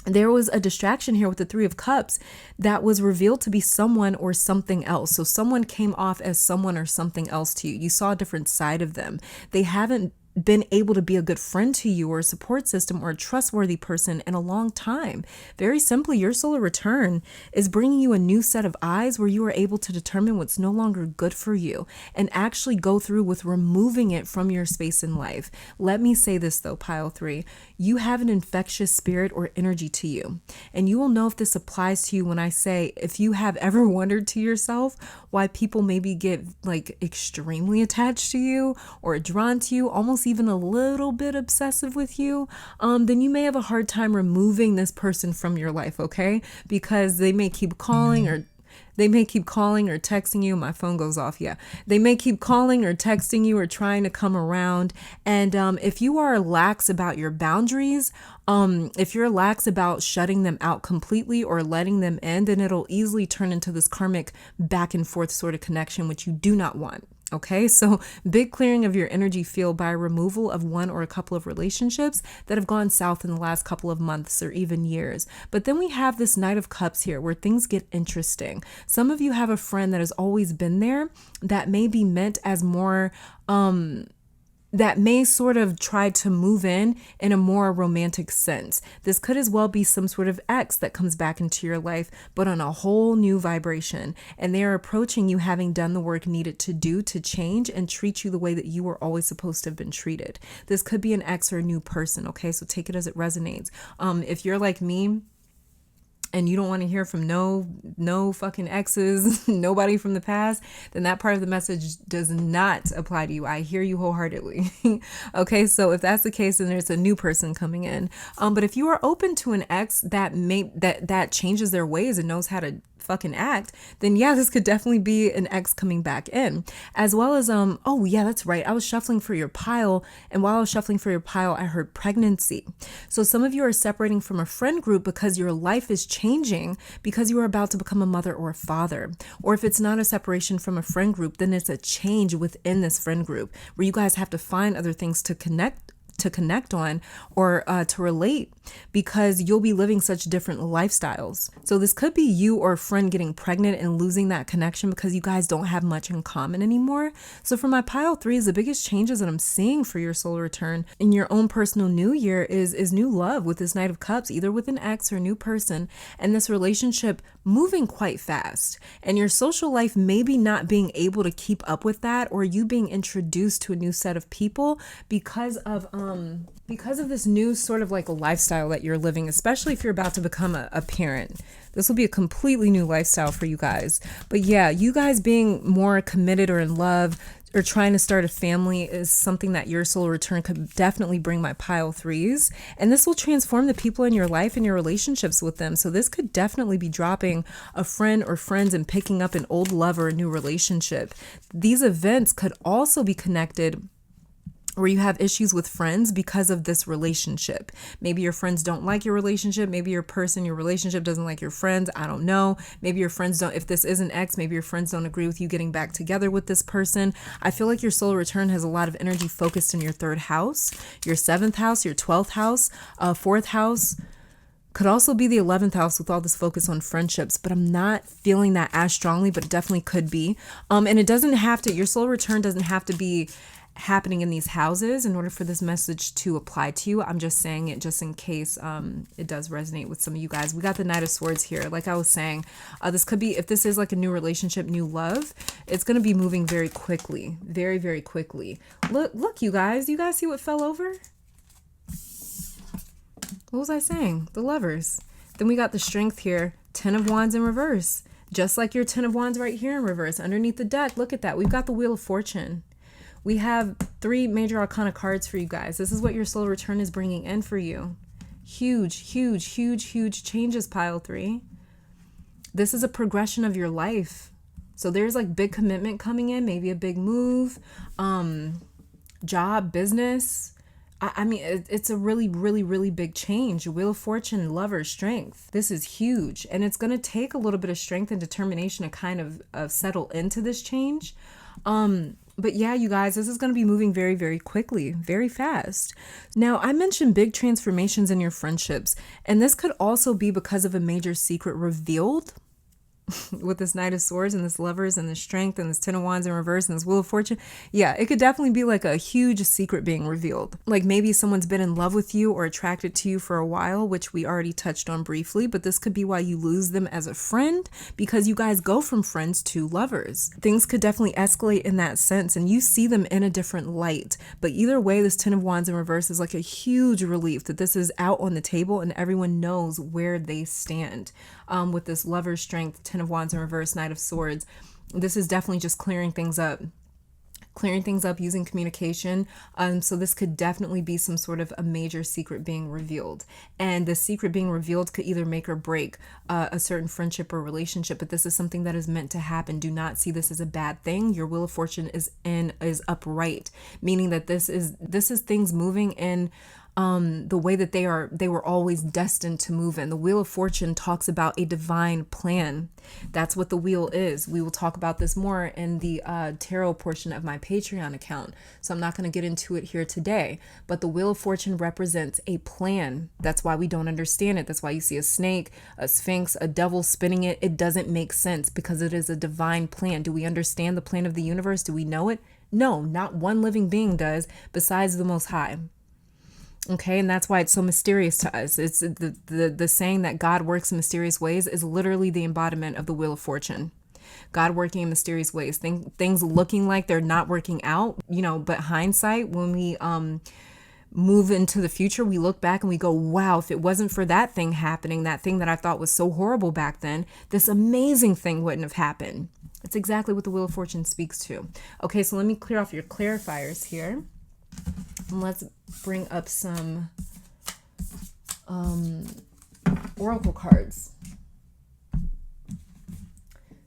there was a distraction here with the 3 of Cups that was revealed to be someone or something else. So someone came off as someone or something else to you. You saw a different side of them. They haven't been able to be a good friend to you, or a support system, or a trustworthy person in a long time. Very simply, your solar return is bringing you a new set of eyes where you are able to determine what's no longer good for you, and actually go through with removing it from your space in life. Let me say this though, pile 3, you have an infectious spirit or energy to you, and you will know if this applies to you when I say, if you have ever wondered to yourself why people maybe get like extremely attached to you, or drawn to you, almost even a little bit obsessive with you, then you may have a hard time removing this person from your life, okay? Because they may keep calling or texting you. My phone goes off. Yeah. They may keep calling or texting you or trying to come around. And if you are lax about your boundaries, if you're lax about shutting them out completely or letting them in, then it'll easily turn into this karmic back and forth sort of connection, which you do not want. Okay, so big clearing of your energy field by removal of one or a couple of relationships that have gone south in the last couple of months or even years. But then we have this Knight of Cups here where things get interesting. Some of you have a friend that has always been there that may be meant as more that may sort of try to move in a more romantic sense. This could as well be some sort of ex that comes back into your life, but on a whole new vibration. And they are approaching you having done the work needed to do to change and treat you the way that you were always supposed to have been treated. This could be an ex or a new person, okay? So take it as it resonates. If you're like me, and you don't want to hear from no fucking exes, nobody from the past, then that part of the message does not apply to you. I hear you wholeheartedly. Okay, so if that's the case, then there's a new person coming in. But if you are open to an ex that changes their ways and knows how to fucking act, then yeah, this could definitely be an ex coming back in. As well as oh yeah, that's right, I was shuffling for your pile, and while I was shuffling for your pile, I heard pregnancy. So some of you are separating from a friend group because your life is changing, because you are about to become a mother or a father. Or if it's not a separation from a friend group, then it's a change within this friend group where you guys have to find other things to connect on, or to relate, because you'll be living such different lifestyles. So this could be you or a friend getting pregnant and losing that connection because you guys don't have much in common anymore. So for my pile 3s, the biggest changes that I'm seeing for your solar return in your own personal new year is new love with this Knight of Cups, either with an ex or a new person, and this relationship moving quite fast, and your social life maybe not being able to keep up with that, or you being introduced to a new set of people because of this new sort of like a lifestyle that you're living, especially if you're about to become a parent. This will be a completely new lifestyle for you guys. But yeah, you guys being more committed or in love or trying to start a family is something that your solar return could definitely bring my pile 3s. And this will transform the people in your life and your relationships with them. So this could definitely be dropping a friend or friends and picking up an old love or a new relationship. These events could also be connected where you have issues with friends because of this relationship. Maybe your friends don't like your relationship. Maybe your relationship doesn't like your friends. I don't know. Maybe your friends don't, if this is an ex, maybe your friends don't agree with you getting back together with this person. I feel like your solar return has a lot of energy focused in your 3rd house, your 7th house, your 12th house, 4th house. Could also be the 11th house with all this focus on friendships, but I'm not feeling that as strongly, but it definitely could be. And it doesn't have to, your solar return doesn't have to be happening in these houses in order for this message to apply to you. I'm just saying it just in case it does resonate with some of you guys. We got the Knight of Swords here. Like I was saying, this could be, if this is like a new relationship, new love, it's going to be moving very quickly, very, very quickly. Look, you guys see what fell over? What was I saying? The Lovers. Then we got the Strength here, 10 of Wands in reverse. Just like your 10 of Wands right here in reverse. Underneath the deck, look at that. We've got the Wheel of Fortune. We have 3 major arcana cards for you guys. This is what your solar return is bringing in for you. Huge, huge, huge, huge changes, pile 3. This is a progression of your life. So there's like big commitment coming in, maybe a big move, job, business. I mean, it's a really, really, really big change. Wheel of Fortune, Lovers, Strength. This is huge. And it's going to take a little bit of strength and determination to kind of settle into this change. But yeah, you guys, this is going to be moving very, very quickly, very fast. Now, I mentioned big transformations in your friendships, and this could also be because of a major secret revealed with this Knight of Swords and this Lovers and this Strength and this 10 of Wands in reverse and this Wheel of Fortune. Yeah, it could definitely be like a huge secret being revealed. Like maybe someone's been in love with you or attracted to you for a while, which we already touched on briefly, but this could be why you lose them as a friend, because you guys go from friends to lovers. Things could definitely escalate in that sense and you see them in a different light. But either way, this 10 of Wands in reverse is like a huge relief that this is out on the table and everyone knows where they stand. With this Lover's Strength, 10 of Wands in reverse, Knight of Swords. This is definitely just clearing things up using communication. So this could definitely be some sort of a major secret being revealed. And the secret being revealed could either make or break a certain friendship or relationship, but this is something that is meant to happen. Do not see this as a bad thing. Your Wheel of Fortune is upright, meaning that this is things moving in the way that they were always destined to move in. The Wheel of Fortune talks about a divine plan. That's what the wheel is. We will talk about this more in the tarot portion of my Patreon account. So I'm not going to get into it here today, but the Wheel of Fortune represents a plan. That's why we don't understand it. That's why you see a snake, a sphinx, a devil spinning it. It doesn't make sense because it is a divine plan. Do we understand the plan of the universe? Do we know it? No, not one living being does besides the Most High. Okay, and that's why it's so mysterious to us. It's the saying that God works in mysterious ways is literally the embodiment of the Wheel of Fortune. God working in mysterious ways. Things looking like they're not working out, but hindsight, when we move into the future, we look back and we go, wow, if it wasn't for that thing happening, that thing that I thought was so horrible back then, this amazing thing wouldn't have happened. It's exactly what the Wheel of Fortune speaks to. Okay, so let me clear off your clarifiers here. And let's bring up some oracle cards.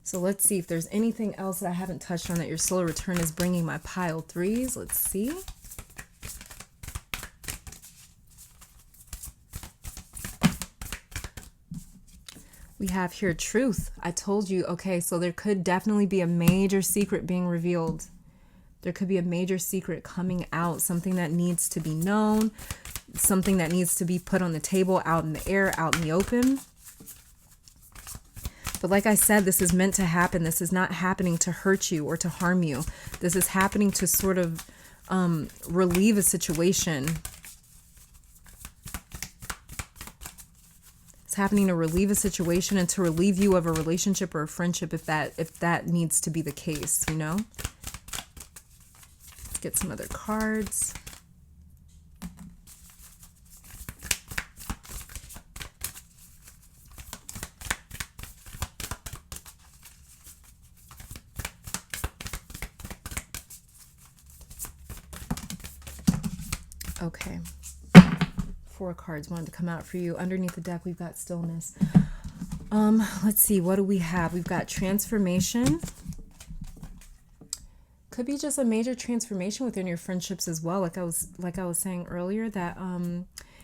So let's see if there's anything else that I haven't touched on that your solar return is bringing my pile threes. Let's see. We have here truth. I told you, okay, so there could definitely be a major secret being revealed. There could be a major secret coming out, something that needs to be known, something that needs to be put on the table, out in the air, out in the open. But like I said, this is meant to happen. This is not happening to hurt you or to harm you. This is happening to sort of relieve a situation. It's happening to relieve a situation and to relieve you of a relationship or a friendship if that needs to be the case, Let's get some other cards. Okay. 4 cards wanted to come out for you. Underneath the deck, we've got stillness. Let's see. What do we have? We've got transformation. Could be just a major transformation within your friendships as well. Like I was saying earlier, that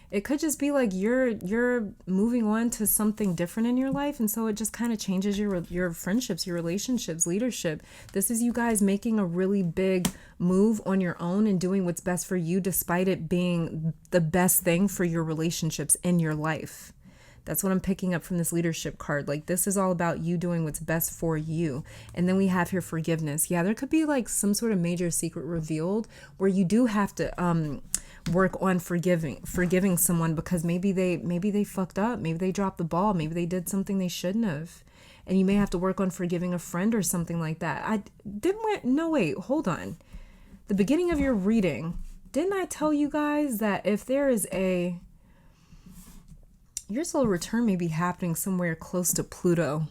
it could just be like you're moving on to something different in your life, and so it just kind of changes your friendships, your relationships, leadership. This is you guys making a really big move on your own and doing what's best for you, despite it being the best thing for your relationships in your life. That's what I'm picking up from this leadership card. Like, this is all about you doing what's best for you. And then we have here forgiveness. Yeah, there could be like some sort of major secret revealed where you do have to work on forgiving someone, because maybe they fucked up, maybe they dropped the ball, maybe they did something they shouldn't have. And you may have to work on forgiving a friend or something like that. No, wait, hold on. The beginning of your reading, didn't I tell you guys that if there is your solar return may be happening somewhere close to Pluto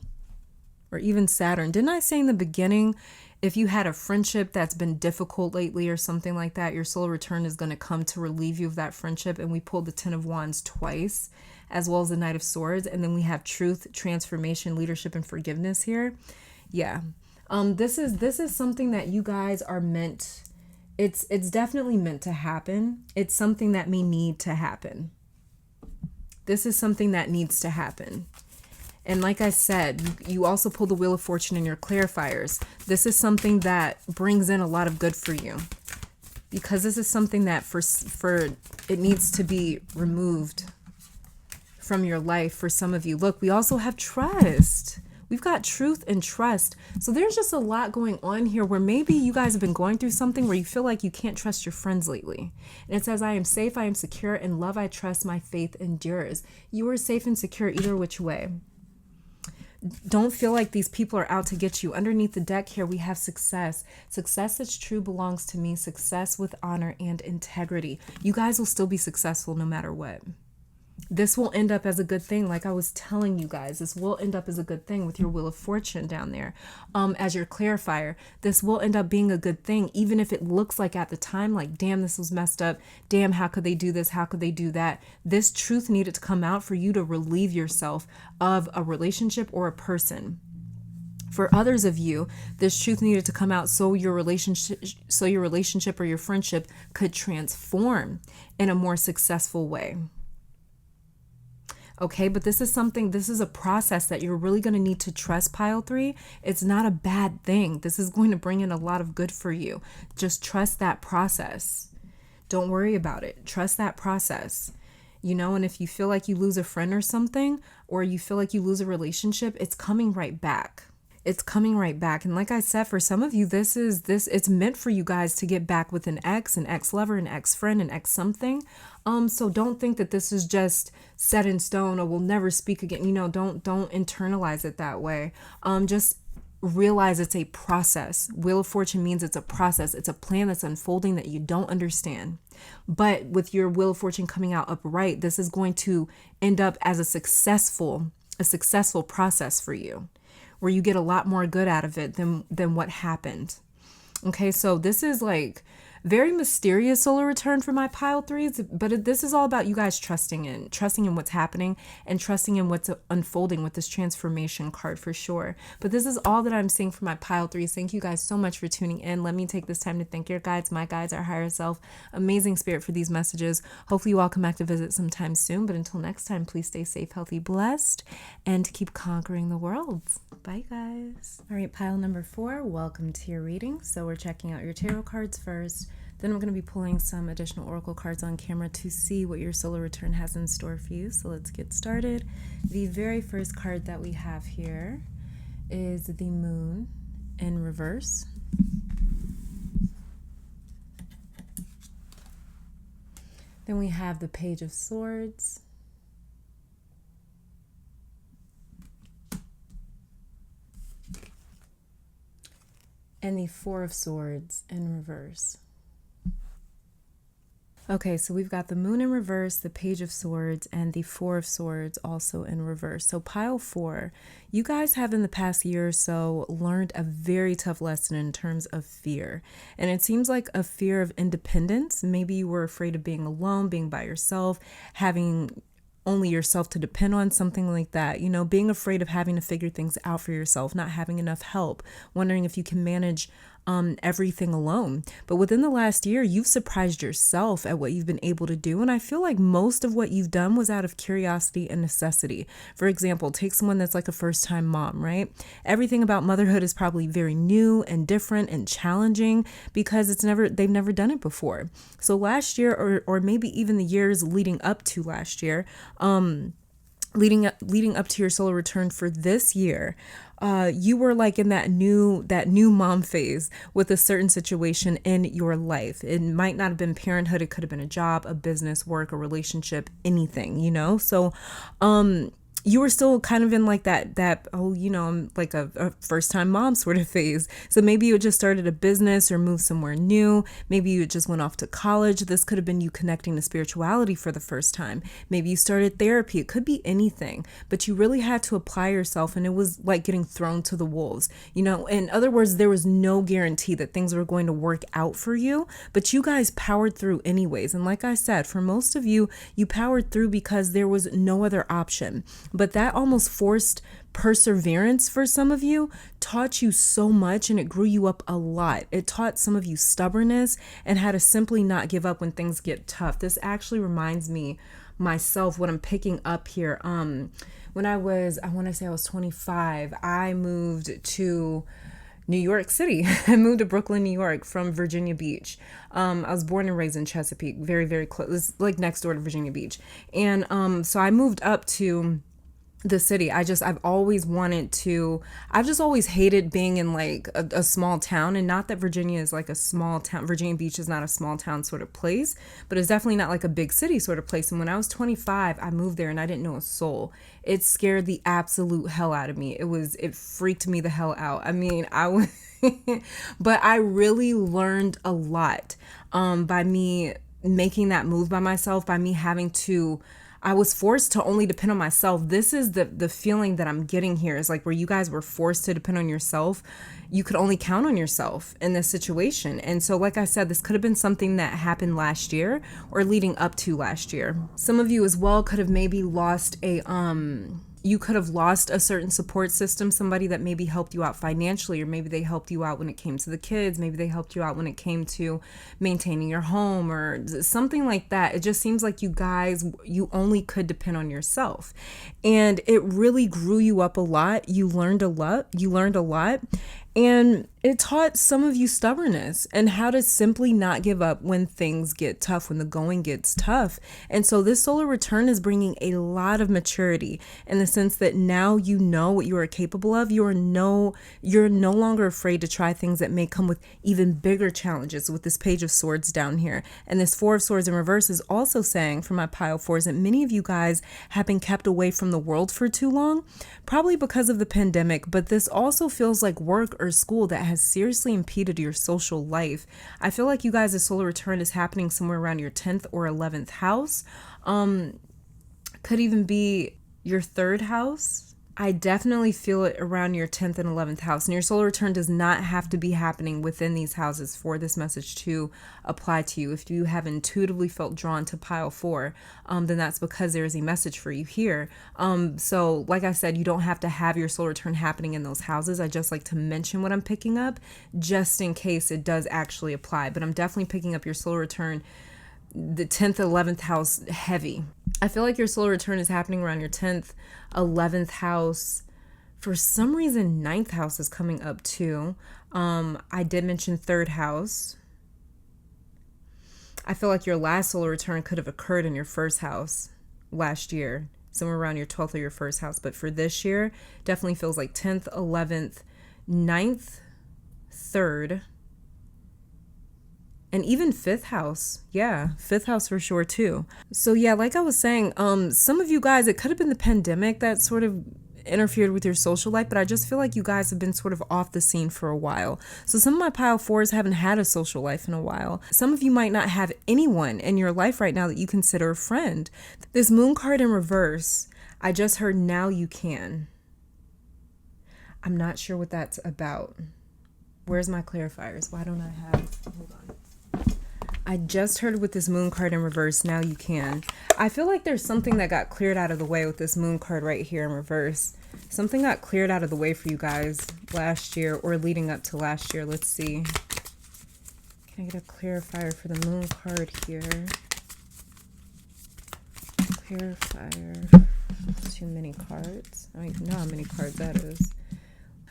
or even Saturn? Didn't I say in the beginning, if you had a friendship that's been difficult lately or something like that, your solar return is going to come to relieve you of that friendship? And we pulled the 10 of Wands twice, as well as the Knight of Swords. And then we have truth, transformation, leadership, and forgiveness here. Yeah. This is something that you guys are meant. It's definitely meant to happen. It's something that may need to happen. This is something that needs to happen. And like I said, you also pull the Wheel of Fortune in your clarifiers. This is something that brings in a lot of good for you, because this is something that for it needs to be removed from your life for some of you. Look, we also have trust. We've got truth and trust. So there's just a lot going on here where maybe you guys have been going through something where you feel like you can't trust your friends lately. And it says, I am safe, I am secure, in love I trust, my faith endures. You are safe and secure either which way. Don't feel like these people are out to get you. Underneath the deck here, we have success. Success that's true belongs to me. Success with honor and integrity. You guys will still be successful no matter what. This will end up as a good thing. Like I was telling you guys, this will end up as a good thing with your Wheel of Fortune down there. As your clarifier, this will end up being a good thing, even if it looks like at the time, like, damn, this was messed up. Damn, how could they do this? How could they do that? This truth needed to come out for you to relieve yourself of a relationship or a person. For others of you, this truth needed to come out so your relationship or your friendship could transform in a more successful way. Okay, but this is a process that you're really going to need to trust, pile 3. It's not a bad thing. This is going to bring in a lot of good for you. Just trust that process. Don't worry about it. Trust that process. And if you feel like you lose a friend or something, or you feel like you lose a relationship, it's coming right back. it's coming right back. And like I said, for some of you, it's meant for you guys to get back with an ex lover, an ex friend, an ex something. So don't think that this is just set in stone or we'll never speak again. Don't internalize it that way. Just realize it's a process. Wheel of Fortune means it's a process. It's a plan that's unfolding that you don't understand. But with your Wheel of Fortune coming out upright, this is going to end up as a successful process for you, where you get a lot more good out of it than what happened. Okay, so this is like very mysterious solar return for my pile threes, but this is all about you guys trusting in what's happening and trusting in what's unfolding with this transformation card for sure. But this is all that I'm seeing for my pile threes. Thank you guys so much for tuning in. Let me take this time to thank your guides, my guides, our higher self, amazing spirit for these messages. Hopefully you all come back to visit sometime soon. But until next time, please stay safe, healthy, blessed, and keep conquering the world. Bye, guys. All right, pile number 4, welcome to your reading. So we're checking out your tarot cards first. Then I'm going to be pulling some additional oracle cards on camera to see what your solar return has in store for you. So let's get started. The very first card that we have here is the Moon in reverse. Then we have the Page of Swords. And the Four of Swords in reverse. Okay, so we've got the Moon in reverse, the Page of Swords, and the Four of Swords also in reverse. So pile 4, you guys have in the past year or so learned a very tough lesson in terms of fear. And it seems like a fear of independence. Maybe you were afraid of being alone, being by yourself, having only yourself to depend on, something like that. Being afraid of having to figure things out for yourself, not having enough help, wondering if you can manage everything alone. But within the last year, you've surprised yourself at what you've been able to do. And I feel like most of what you've done was out of curiosity and necessity. For example, take someone that's like a first-time mom, right? Everything about motherhood is probably very new and different and challenging because they've never done it before. So last year, or maybe even the years leading up to last year, leading up to your solar return for this year, you were like in that new mom phase with a certain situation in your life. It might not have been parenthood. It could have been a job, a business, work, a relationship, anything, So, you were still kind of in like that I'm like a first-time mom sort of phase. So maybe you had just started a business or moved somewhere new. Maybe you just went off to college. This could have been you connecting to spirituality for the first time. Maybe you started therapy. It could be anything, but you really had to apply yourself, and it was like getting thrown to the wolves. In other words, there was no guarantee that things were going to work out for you, but you guys powered through anyways. And like I said, for most of you, you powered through because there was no other option. But that almost forced perseverance for some of you, taught you so much, and it grew you up a lot. It taught some of you stubbornness and how to simply not give up when things get tough. This actually reminds me myself what I'm picking up here. When I want to say I was 25, I moved to New York City. I moved to Brooklyn, New York from Virginia Beach. I was born and raised in Chesapeake, very, very close, like next door to Virginia Beach. And so I moved up to the city. I've just always hated being in like a small town, and not that Virginia is like a small town. Virginia Beach is not a small town sort of place, but it's definitely not like a big city sort of place. And when I was 25, I moved there and I didn't know a soul. It scared the absolute hell out of me. It freaked me the hell out. I mean, but I really learned a lot by me making that move by myself, by me having to, I was forced to only depend on myself. This is the feeling that I'm getting here, is like where you guys were forced to depend on yourself. You could only count on yourself in this situation. And so, like I said, this could have been something that happened last year or leading up to last year. Some of you as well could have maybe lost you could have lost a certain support system, somebody that maybe helped you out financially, or maybe they helped you out when it came to the kids. Maybe they helped you out when it came to maintaining your home or something like that. It just seems like you only could depend on yourself. And it really grew you up a lot. You learned a lot. And it taught some of you stubbornness and how to simply not give up when things get tough, when the going gets tough. And so this solar return is bringing a lot of maturity in the sense that now you know what you are capable of. You're no longer afraid to try things that may come with even bigger challenges with this Page of Swords down here. And this Four of Swords in reverse is also saying for my pile fours that many of you guys have been kept away from the world for too long, probably because of the pandemic. But this also feels like work or school that has seriously impeded your social life. I feel like you guys' solar return is happening somewhere around your 10th or 11th house. Could even be your third house. I definitely feel it around your 10th and 11th house. And your solar return does not have to be happening within these houses for this message to apply to you. If you have intuitively felt drawn to pile four, then that's because there is a message for you here. So like I said, you don't have to have your solar return happening in those houses. I just like to mention what I'm picking up just in case it does actually apply. But I'm definitely picking up your solar return, the 10th, 11th house heavy. I feel like your solar return is happening around your 10th, 11th house. For some reason, 9th house is coming up too. I did mention 3rd house. I feel like your last solar return could have occurred in your 1st house last year, somewhere around your 12th or your 1st house. But for this year, definitely feels like 10th, 11th, 9th, 3rd, and even 5th house. Yeah, 5th house for sure too. So yeah, like I was saying, some of you guys, it could have been the pandemic that sort of interfered with your social life, but I just feel like you guys have been sort of off the scene for a while. So some of my pile fours haven't had a social life in a while. Some of you might not have anyone in your life right now that you consider a friend. This moon card in reverse, I just heard now you can. I'm not sure what that's about. Where's my clarifiers? Why don't I have, hold on. I just heard with this moon card in reverse, now you can. I feel like there's something that got cleared out of the way with this moon card right here in reverse. Something got cleared out of the way for you guys last year or leading up to last year. Let's see. Can I get a clarifier for the moon card here? Clarifier. Too many cards. I don't even know how many cards that is.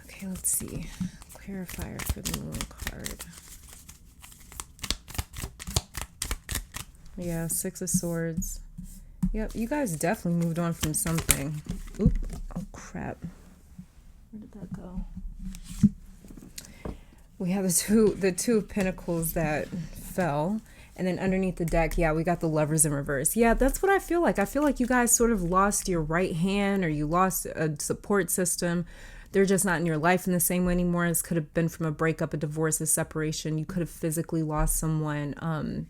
Okay, let's see. Clarifier for the moon card. Yeah, 6 of Swords. Yep, you guys definitely moved on from something. Oop. Oh, crap. Where did that go? We have the two of Pentacles that fell. And then underneath the deck, yeah, we got the Lovers in reverse. Yeah, that's what I feel like. I feel like you guys sort of lost your right hand or you lost a support system. They're just not in your life in the same way anymore. This could have been from a breakup, a divorce, a separation. You could have physically lost someone.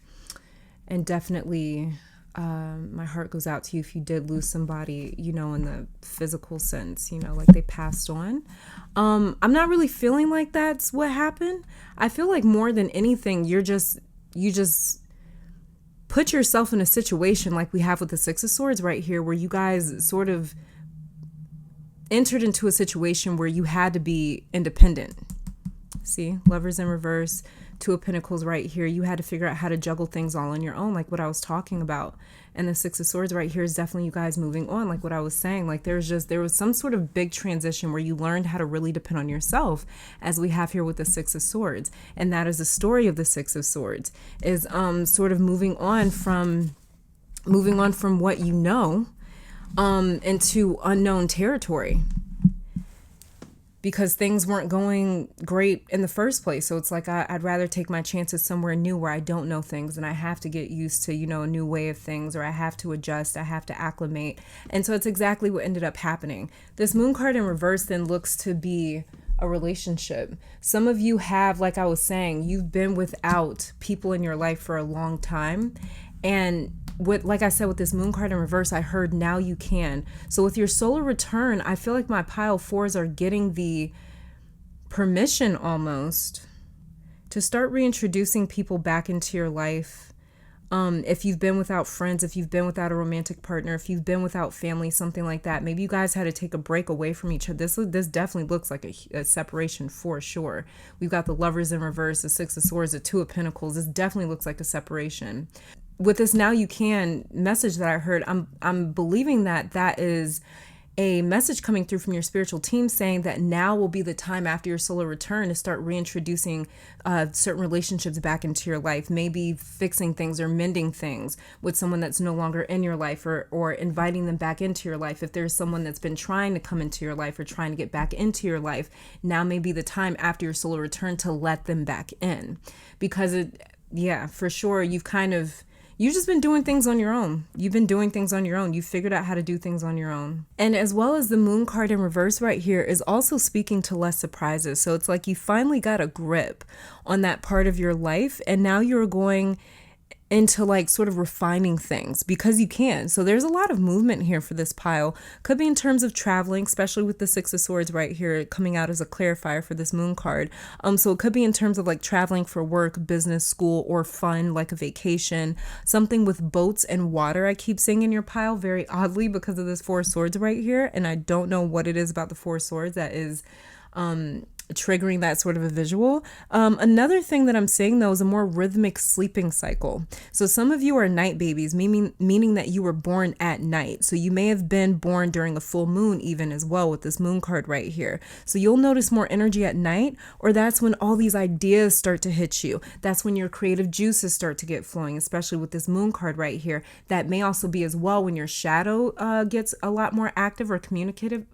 And definitely, my heart goes out to you if you did lose somebody, you know, in the physical sense, you know, like they passed on. I'm not really feeling like that's what happened. I feel like more than anything, you just put yourself in a situation like we have with the 6 of Swords right here, where you guys sort of entered into a situation where you had to be independent. See, Lovers in reverse, 2 of Pentacles right here. You had to figure out how to juggle things all on your own, like what I was talking about. And the 6 of Swords right here is definitely you guys moving on, like what I was saying. Like there was some sort of big transition where you learned how to really depend on yourself, as we have here with the 6 of Swords. And that is the story of the 6 of Swords, is sort of moving on from what you know into unknown territory, because things weren't going great in the first place. So it's like I'd rather take my chances somewhere new where I don't know things and I have to get used to, you know, a new way of things, or I have to adjust, I have to acclimate. And so it's exactly what ended up happening. This moon card in reverse then looks to be a relationship. Some of you have, like I was saying, you've been without people in your life for a long time. And like I said, with this moon card in reverse, I heard now you can. So with your solar return, I feel like my pile fours are getting the permission almost to start reintroducing people back into your life. If you've been without friends, if you've been without a romantic partner, if you've been without family, something like that, maybe you guys had to take a break away from each other. This definitely looks like a separation for sure. We've got the Lovers in reverse, the 6 of Swords, the 2 of Pentacles. This definitely looks like a separation. With this now you can message that I heard, I'm believing that is a message coming through from your spiritual team saying that now will be the time after your solar return to start reintroducing certain relationships back into your life, maybe fixing things or mending things with someone that's no longer in your life, or inviting them back into your life. If there's someone that's been trying to come into your life or trying to get back into your life, now may be the time after your solar return to let them back in. Because for sure, you've just been doing things on your own. You've been doing things on your own. You figured out how to do things on your own. And as well as the moon card in reverse right here is also speaking to less surprises. So it's like you finally got a grip on that part of your life. And now you're going into like sort of refining things because you can. So there's a lot of movement here for this pile. Could be in terms of traveling, especially with the Six of Swords right here coming out as a clarifier for this moon card. So it could be in terms of like traveling for work, business, school, or fun, like a vacation, something with boats and water. I keep seeing in your pile very oddly because of this Four of Swords right here. And I don't know what it is about the Four of Swords that is triggering that sort of a visual. Another thing that I'm seeing though is a more rhythmic sleeping cycle. So some of you are night babies, meaning that you were born at night. So you may have been born during a full moon even as well with this moon card right here. So you'll notice more energy at night, or that's when all these ideas start to hit you. That's when your creative juices start to get flowing, especially with this moon card right here. That may also be as well when your shadow gets a lot more active or communicative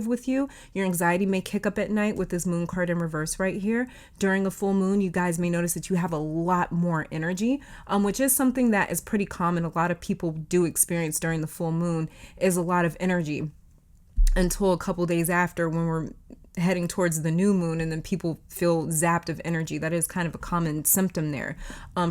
with you. Your anxiety may kick up at night with this moon card in reverse right here. During a full moon, you guys may notice that you have a lot more energy, which is something that is pretty common. A lot of people do experience during the full moon is a lot of energy until a couple days after when we're heading towards the new moon, and then people feel zapped of energy. That is kind of a common symptom there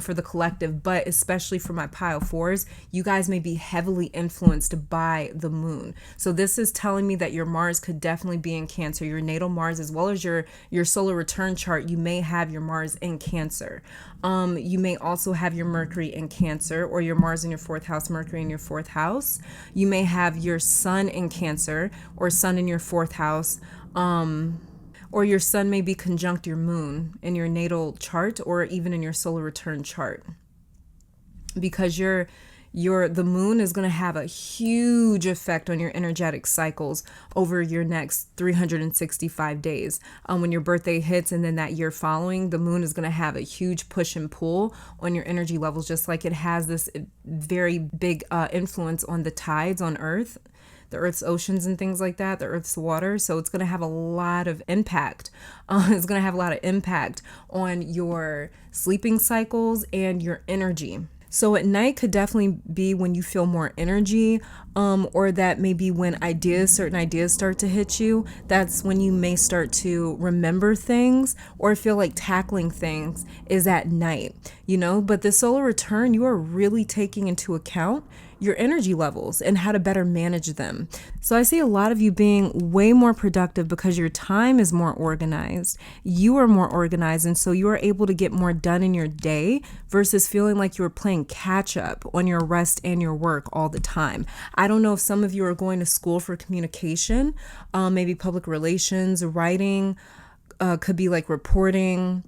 for the collective, but especially for my pile fours, you guys may be heavily influenced by the moon. So this is telling me that your Mars could definitely be in Cancer, your natal Mars, as well as your solar return chart. You may have your Mars in Cancer. You may also have your Mercury in Cancer, or your Mars in your fourth house, Mercury in your fourth house. You may have your Sun in Cancer, or Sun in your fourth house. Or your sun may be conjunct your moon in your natal chart, or even in your solar return chart, because the moon is going to have a huge effect on your energetic cycles over your next 365 days. When your birthday hits and then that year following, the moon is going to have a huge push and pull on your energy levels, just like it has this very big influence on the tides on Earth, the Earth's oceans and things like that, the Earth's water. So it's going to have a lot of impact. It's going to have a lot of impact on your sleeping cycles and your energy. So at night could definitely be when you feel more energy, or that may be when certain ideas start to hit you. That's when you may start to remember things or feel like tackling things is at night, but the solar return, you are really taking into account your energy levels and how to better manage them. So I see a lot of you being way more productive because your time is more organized. You are more organized, and so you are able to get more done in your day versus feeling like you are playing catch up on your rest and your work all the time. I don't know if some of you are going to school for communication, maybe public relations, writing, could be like reporting,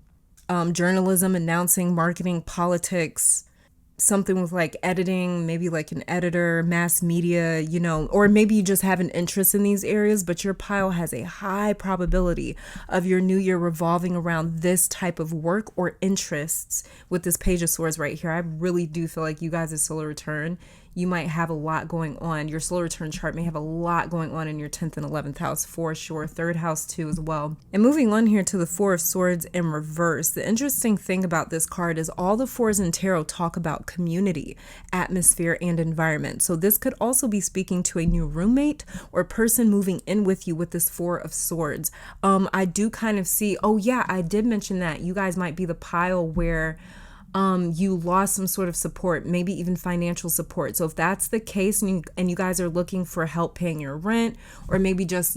journalism, announcing, marketing, politics, something with like editing, maybe like an editor, mass media, or maybe you just have an interest in these areas, but your pile has a high probability of your new year revolving around this type of work or interests with this Page of Swords right here. I really do feel like you guys' solar return, you might have a lot going on. Your solar return chart may have a lot going on in your 10th and 11th house for sure. Third house too as well. And moving on here to the Four of Swords in reverse. The interesting thing about this card is all the fours in tarot talk about community, atmosphere, and environment. So this could also be speaking to a new roommate or person moving in with you with this Four of Swords. I do kind of see, I did mention that you guys might be the pile where you lost some sort of support, maybe even financial support. So if that's the case and you guys are looking for help paying your rent, or maybe just,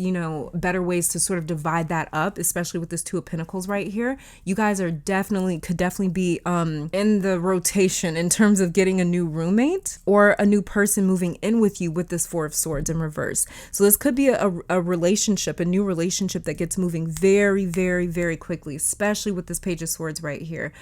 better ways to sort of divide that up, especially with this Two of Pentacles right here, you guys are could definitely be in the rotation in terms of getting a new roommate or a new person moving in with you with this Four of Swords in reverse. So this could be a relationship, a new relationship that gets moving very, very, very quickly, especially with this Page of Swords right here.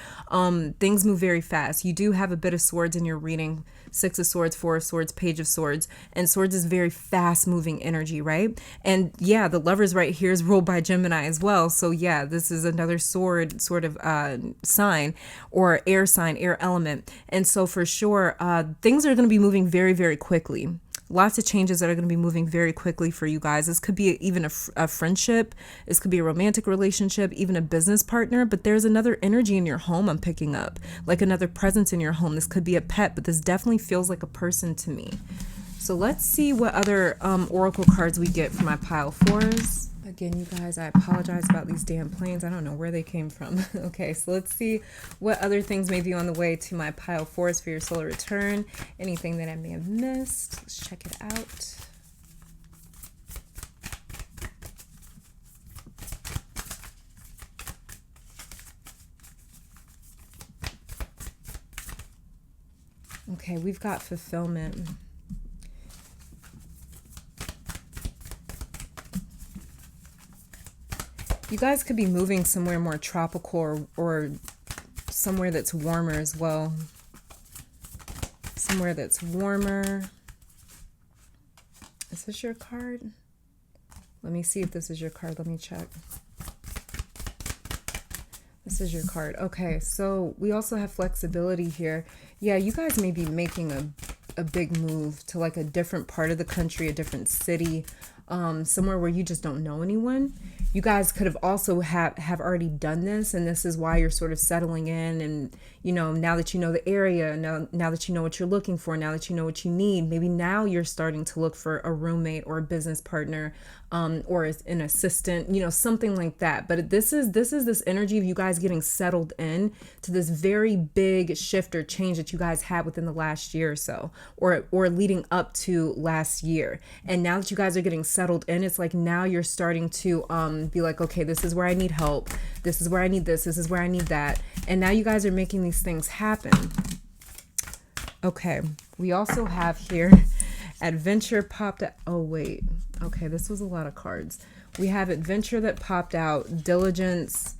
Things does move very fast. You do have a bit of swords in your reading. 6 of Swords, 4 of Swords, Page of Swords. And Swords is very fast moving energy, right? And yeah, the Lovers right here is ruled by Gemini as well. So yeah, this is another sword sort of sign, or air sign, air element. And so for sure, things are going to be moving very, very quickly. Lots of changes that are going to be moving very quickly for you guys. This could be even a friendship. This could be a romantic relationship, even a business partner. But there's another energy in your home I'm picking up, like another presence in your home. This could be a pet, but this definitely feels like a person to me. So let's see what other oracle cards we get for my pile fours. Again, you guys, I apologize about these damn planes. I don't know where they came from. Okay, so let's see what other things may be on the way to my pile fours for your solar return. Anything that I may have missed. Let's check it out. Okay, we've got fulfillment. You guys could be moving somewhere more tropical, or somewhere that's warmer as well. Somewhere that's warmer. Is this your card? Let me see if this is your card. Let me check. This is your card. Okay, so we also have flexibility here. Yeah, you guys may be making a big move to like a different part of the country, a different city, somewhere where you just don't know anyone. You guys could have also have already done this, and this is why you're sort of settling in. And you know, now that you know the area, now that you know what you're looking for, now that you know what you need, maybe now you're starting to look for a roommate or a business partner, or an assistant, you know, something like that. But this is this energy of you guys getting settled in to this very big shift or change that you guys had within the last year or so, or leading up to last year. And now that you guys are getting settled in, it's like now you're starting to be like, okay, this is where I need help, this is where I need this is where I need that. And now you guys are making these things happen. Okay, we also have here adventure popped out. Oh wait, okay, this was a lot of cards. We have adventure that popped out, diligence,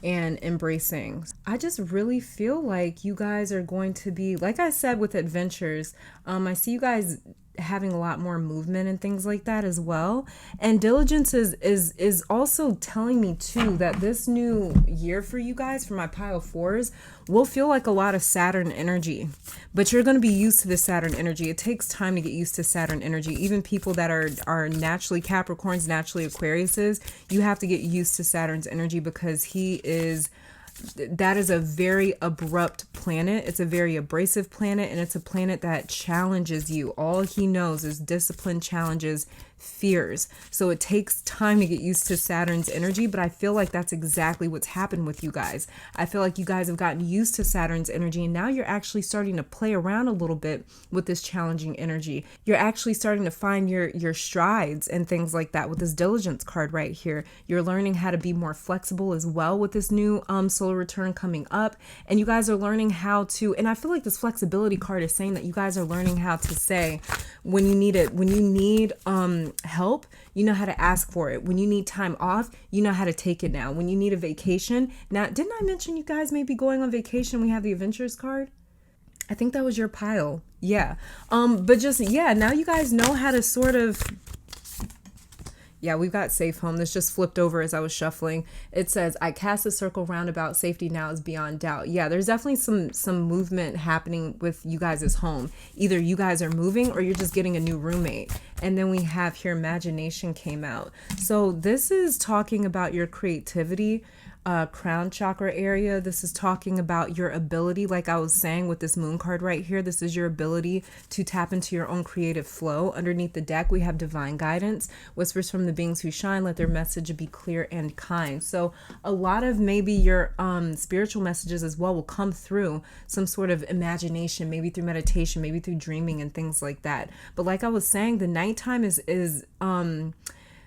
and embracing. I just really feel like you guys are going to be, like I said with adventures, I see you guys having a lot more movement and things like that as well. And diligence is also telling me too that this new year for you guys, for my pile fours, will feel like a lot of Saturn energy. But you're going to be used to the Saturn energy. It takes time to get used to Saturn energy. Even people that are naturally Capricorns, naturally Aquariuses, you have to get used to Saturn's energy, because that is a very abrupt planet. It's a very abrasive planet, and it's a planet that challenges you. All he knows is discipline, challenges, fears. So it takes time to get used to Saturn's energy, but I feel like that's exactly what's happened with you guys. I feel like you guys have gotten used to Saturn's energy, and now you're actually starting to play around a little bit with this challenging energy. You're actually starting to find your strides and things like that with this diligence card right here. You're learning how to be more flexible as well with this new solar return coming up, and you guys are learning how to, and I feel like this flexibility card is saying that you guys are learning how to say when you need it, when you need help, you know how to ask for it. When you need time off, you know how to take it now. When you need a vacation, now, didn't I mention you guys may be going on vacation? We have the adventures card. I think that was your pile. Yeah. But just, yeah, now you guys know how to sort of, yeah, we've got safe home. This just flipped over as I was shuffling. It says, I cast a circle roundabout. Safety now is beyond doubt. Yeah, there's definitely some movement happening with you guys' home. Either you guys are moving or you're just getting a new roommate. And then we have here imagination came out. So this is talking about your creativity, crown chakra area. This is talking about your ability, like I was saying with this moon card right here. This is your ability to tap into your own creative flow. Underneath the deck, we have divine guidance, whispers from the beings who shine, let their message be clear and kind. So a lot of maybe your spiritual messages as well will come through some sort of imagination, maybe through meditation, maybe through dreaming and things like that. But like I was saying, the nighttime is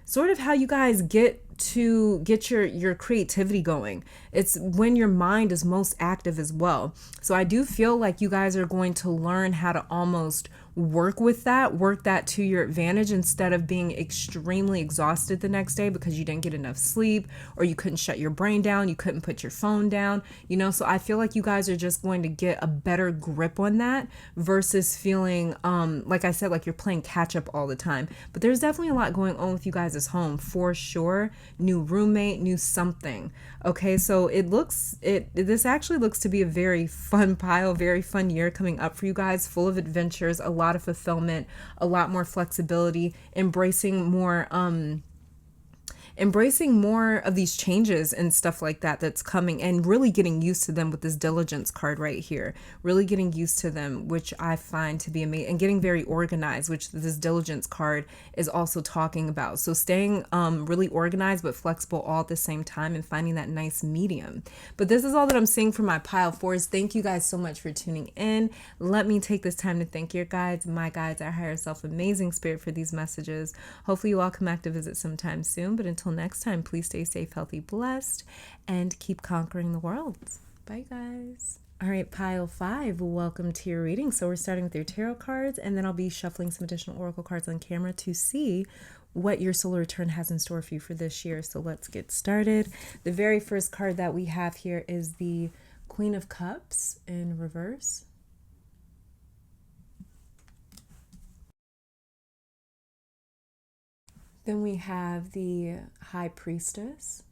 sort of how you guys get your creativity going. It's when your mind is most active as well. So I do feel like you guys are going to learn how to almost work with that, work that to your advantage instead of being extremely exhausted the next day because you didn't get enough sleep or you couldn't shut your brain down, you couldn't put your phone down, you know. So I feel like you guys are just going to get a better grip on that versus feeling like I said, like you're playing catch up all the time. But there's definitely a lot going on with you guys' home for sure. New roommate, new something. Okay, so this actually looks to be a very fun pile, very fun year coming up for you guys, full of adventures, a lot of fulfillment, a lot more flexibility, embracing more of these changes and stuff like that that's coming, and really getting used to them with this diligence card right here, really getting used to them, which I find to be amazing, and getting very organized, which this diligence card is also talking about. So staying really organized but flexible all at the same time, and finding that nice medium. But this is all that I'm seeing for my pile fours. Thank you guys so much for tuning in. Let me take this time to thank your guides, my guides, our higher self, amazing spirit, for these messages. Hopefully you all come back to visit sometime soon, but until next time, please stay safe, healthy, blessed, and keep conquering the world. Bye, guys. All right, pile 5, welcome to your reading. So we're starting with your tarot cards, and then I'll be shuffling some additional oracle cards on camera to see what your solar return has in store for you for this year. So let's get started. The very first card that we have here is the Queen of Cups in reverse. Then we have the High Priestess.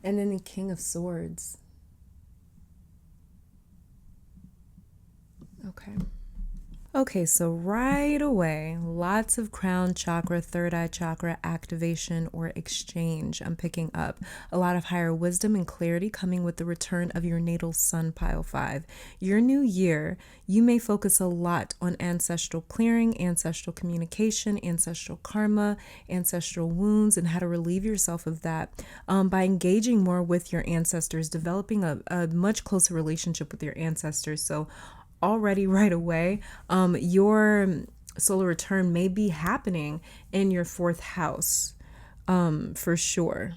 And then the King of Swords. Okay, so right away, lots of crown chakra, third eye chakra activation or exchange. I'm picking up a lot of higher wisdom and clarity coming with the return of your natal sun, pile 5. Your new year, you may focus a lot on ancestral clearing, ancestral communication, ancestral karma, ancestral wounds, and how to relieve yourself of that by engaging more with your ancestors, developing a much closer relationship with your ancestors. So already right away, your solar return may be happening in your 4th house, for sure,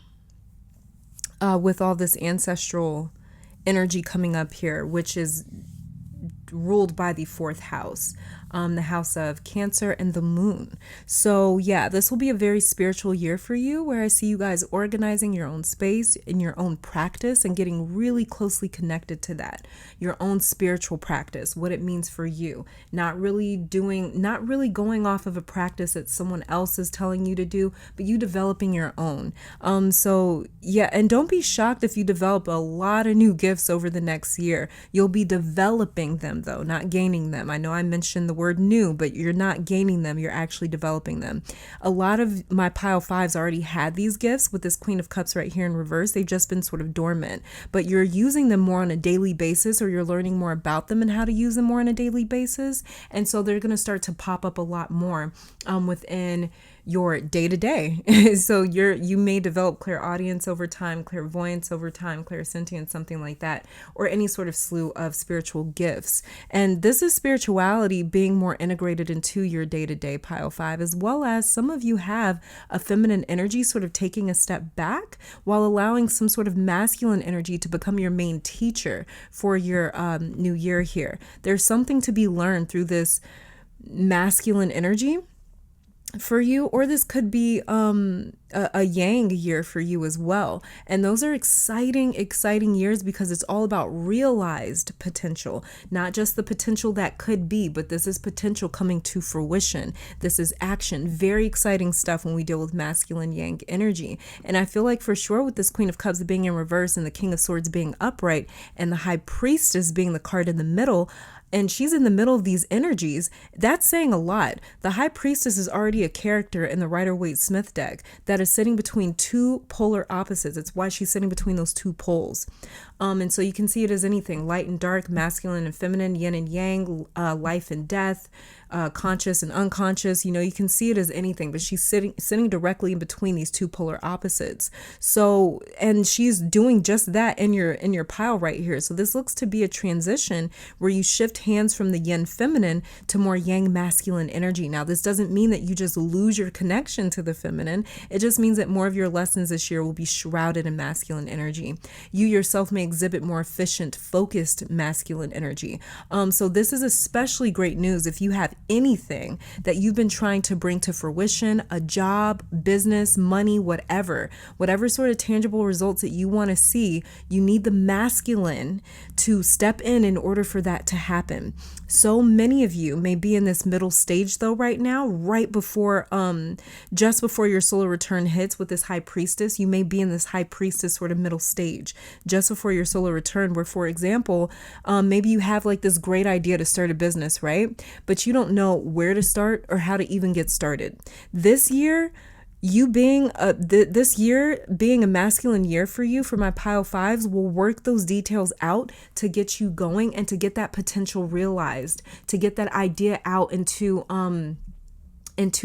with all this ancestral energy coming up here, which is ruled by the 4th house, the house of Cancer and the moon. So yeah, this will be a very spiritual year for you, where I see you guys organizing your own space in your own practice and getting really closely connected to that, your own spiritual practice, what it means for you, not really going off of a practice that someone else is telling you to do, but you developing your own. So yeah, and don't be shocked if you develop a lot of new gifts over the next year. You'll be developing them though, not gaining them. I know I mentioned the word new, but you're not gaining them, you're actually developing them. A lot of my pile 5s already had these gifts with this Queen of Cups right here in reverse. They've just been sort of dormant, but you're using them more on a daily basis, or you're learning more about them and how to use them more on a daily basis. And so they're going to start to pop up a lot more within your day-to-day. So you may develop clairaudience over time, clairvoyance over time, clairsentience, something like that, or any sort of slew of spiritual gifts. And this is spirituality being more integrated into your day-to-day, pile 5, as well as some of you have a feminine energy sort of taking a step back while allowing some sort of masculine energy to become your main teacher for your new year here. There's something to be learned through this masculine energy for you, or this could be a yang year for you as well. And those are exciting years, because it's all about realized potential, not just the potential that could be, but this is potential coming to fruition. This is action. Very exciting stuff when we deal with masculine yang energy. And I feel like for sure with this Queen of Cups being in reverse and the King of Swords being upright and the High Priestess being the card in the middle, and she's in the middle of these energies, that's saying a lot. The High Priestess is already a character in the Rider-Waite-Smith deck that is sitting between two polar opposites. It's why she's sitting between those two poles. And so you can see it as anything, light and dark, masculine and feminine, yin and yang, life and death, conscious and unconscious. You know, you can see it as anything, but she's sitting directly in between these two polar opposites. So, and she's doing just that in your pile right here. So this looks to be a transition where you shift hands from the yin feminine to more yang masculine energy. Now, this doesn't mean that you just lose your connection to the feminine. It just means that more of your lessons this year will be shrouded in masculine energy. You yourself may exhibit more efficient, focused masculine energy. So this is especially great news if you have anything that you've been trying to bring to fruition, a job, business, money, whatever sort of tangible results that you want to see. You need the masculine to step in order for that to happen. So many of you may be in this middle stage though right now, right before, just before your solar return hits with this high priestess. You may be in this high priestess sort of middle stage just before your solar return, where, for example, maybe you have like this great idea to start a business, right? But you don't know where to start or how to even get started. This year, this year being a masculine year for you, for my pile fives, will work those details out to get you going and to get that potential realized, to get that idea out into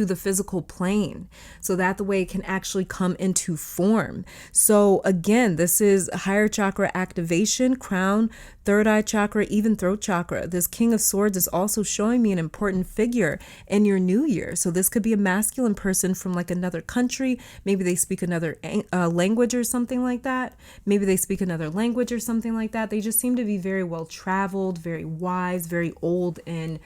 the physical plane, so that the way it can actually come into form. So again, this is higher chakra activation, crown, third eye chakra, even throat chakra. This King of Swords is also showing me an important figure in your new year. So this could be a masculine person from like another country. Maybe they speak another language or something like that. Maybe they speak another language or something like that. They just seem to be very well traveled, very wise, very old in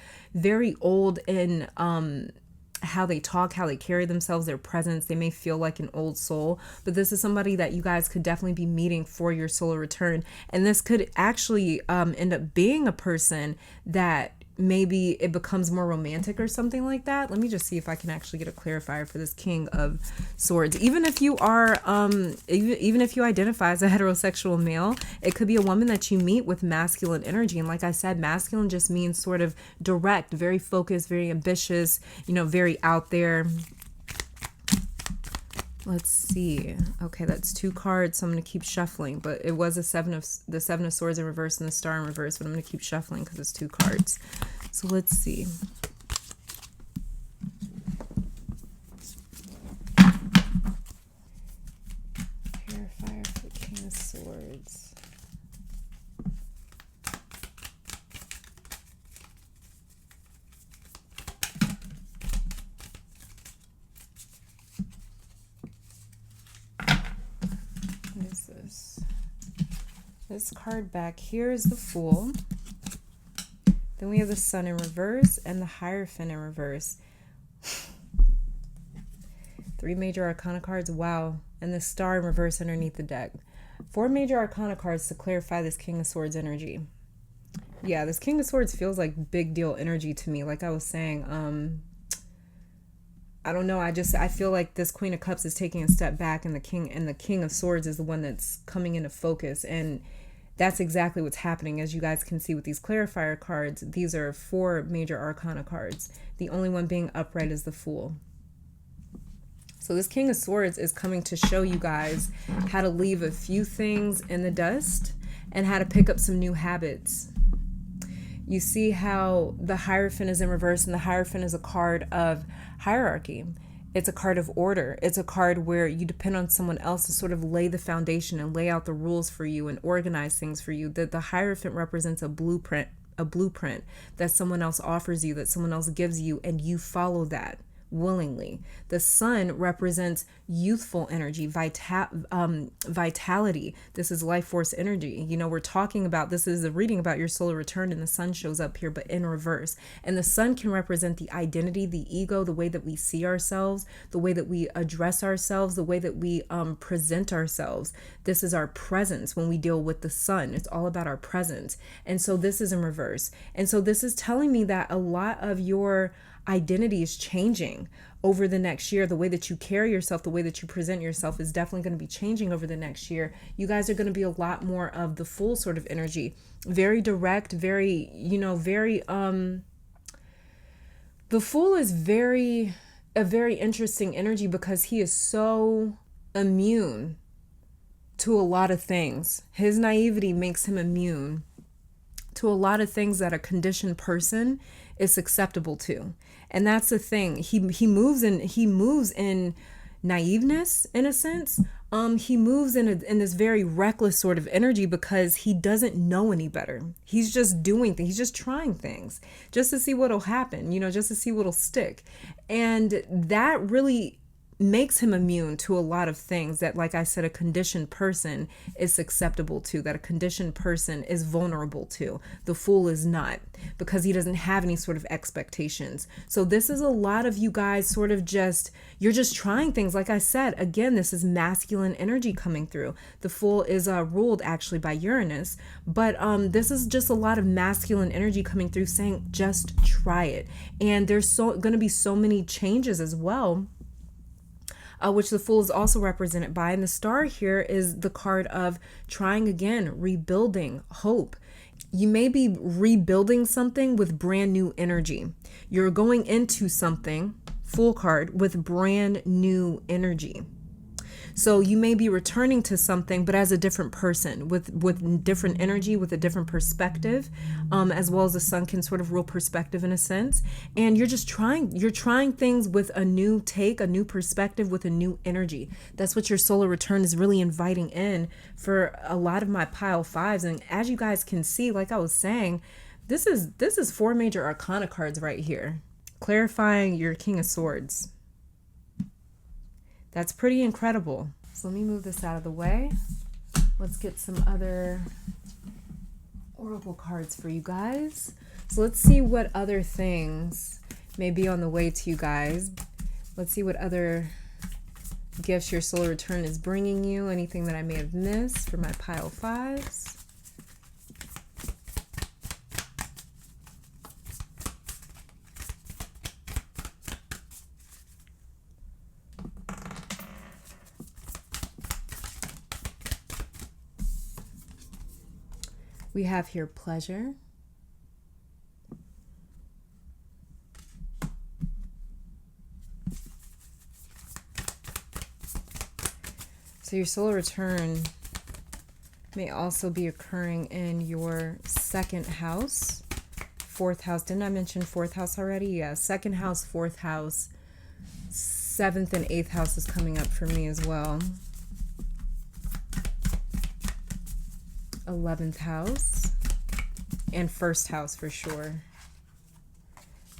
how they talk, how they carry themselves, their presence. They may feel like an old soul, but this is somebody that you guys could definitely be meeting for your solar return. And this could actually end up being a person that maybe it becomes more romantic or something like that. Let me just see if I can actually get a clarifier for this King of Swords. Even if you are, even if you identify as a heterosexual male, it could be a woman that you meet with masculine energy. And like I said, masculine just means sort of direct, very focused, very ambitious, very out there. Let's see. Okay, that's 2 cards, so I'm going to keep shuffling. But it was the Seven of Swords in reverse and the Star in reverse, but I'm going to keep shuffling because it's 2 cards. So let's see. Purifier for King of Swords. What is this? This card back here is the Fool. Then we have the Sun in reverse and the Hierophant in reverse. 3 major arcana cards. Wow. And the Star in reverse underneath the deck. 4 major arcana cards to clarify this King of Swords energy. Yeah, this King of Swords feels like big deal energy to me. Like I was saying, I don't know. I feel like this Queen of Cups is taking a step back, and the King of Swords is the one that's coming into focus. And that's exactly what's happening. As you guys can see with these clarifier cards, these are 4 major arcana cards. The only one being upright is the Fool. So this King of Swords is coming to show you guys how to leave a few things in the dust and how to pick up some new habits. You see how the Hierophant is in reverse, and the Hierophant is a card of hierarchy. It's a card of order. It's a card where you depend on someone else to sort of lay the foundation and lay out the rules for you and organize things for you. The Hierophant represents a blueprint that someone else offers you, that someone else gives you, and you follow that willingly. The Sun represents youthful energy, vitality. This is life force energy. We're talking about, this is a reading about your solar return, and the Sun shows up here, but in reverse. And the Sun can represent the identity, the ego, the way that we see ourselves, the way that we address ourselves, the way that we present ourselves. This is our presence when we deal with the Sun. It's all about our presence. And so this is in reverse. And so this is telling me that a lot of your identity is changing over the next year. The way that you carry yourself, the way that you present yourself is definitely going to be changing over the next year. You guys are going to be a lot more of the Fool sort of energy. Very direct, very, the Fool is a very interesting energy because he is so immune to a lot of things. His naivety makes him immune to a lot of things that a conditioned person is susceptible to. And that's the thing. He moves in naiveness, in a sense. He moves in this very reckless sort of energy because he doesn't know any better. He's just doing things. He's just trying things just to see what'll happen, just to see what'll stick. And that really makes him immune to a lot of things that, like I said, a conditioned person is susceptible to, that a conditioned person is vulnerable to. The Fool is not, because he doesn't have any sort of expectations. So this is a lot of you guys sort of just, you're just trying things. Like I said, again, this is masculine energy coming through. The Fool is ruled actually by Uranus, but this is just a lot of masculine energy coming through saying, just try it. And there's going to be so many changes as well, which the Fool is also represented by. And the Star here is the card of trying again, rebuilding, hope. You may be rebuilding something with brand new energy. You're going into something, Fool card, with brand new energy. So you may be returning to something, but as a different person, with different energy, with a different perspective, as well as the Sun can sort of rule perspective in a sense. And you're trying things with a new take, a new perspective, with a new energy. That's what your solar return is really inviting in for a lot of my pile fives. And as you guys can see, like I was saying, this is 4 major arcana cards right here, clarifying your King of Swords. That's pretty incredible. So let me move this out of the way. Let's get some other oracle cards for you guys. So let's see what other things may be on the way to you guys. Let's see what other gifts your solar return is bringing you. Anything that I may have missed for my pile fives. We have here pleasure. So your solar return may also be occurring in your 2nd house, 4th house. Didn't I mention 4th house already? Yeah, 2nd house, 4th house, 7th and 8th house is coming up for me as well. 11th house and 1st house for sure.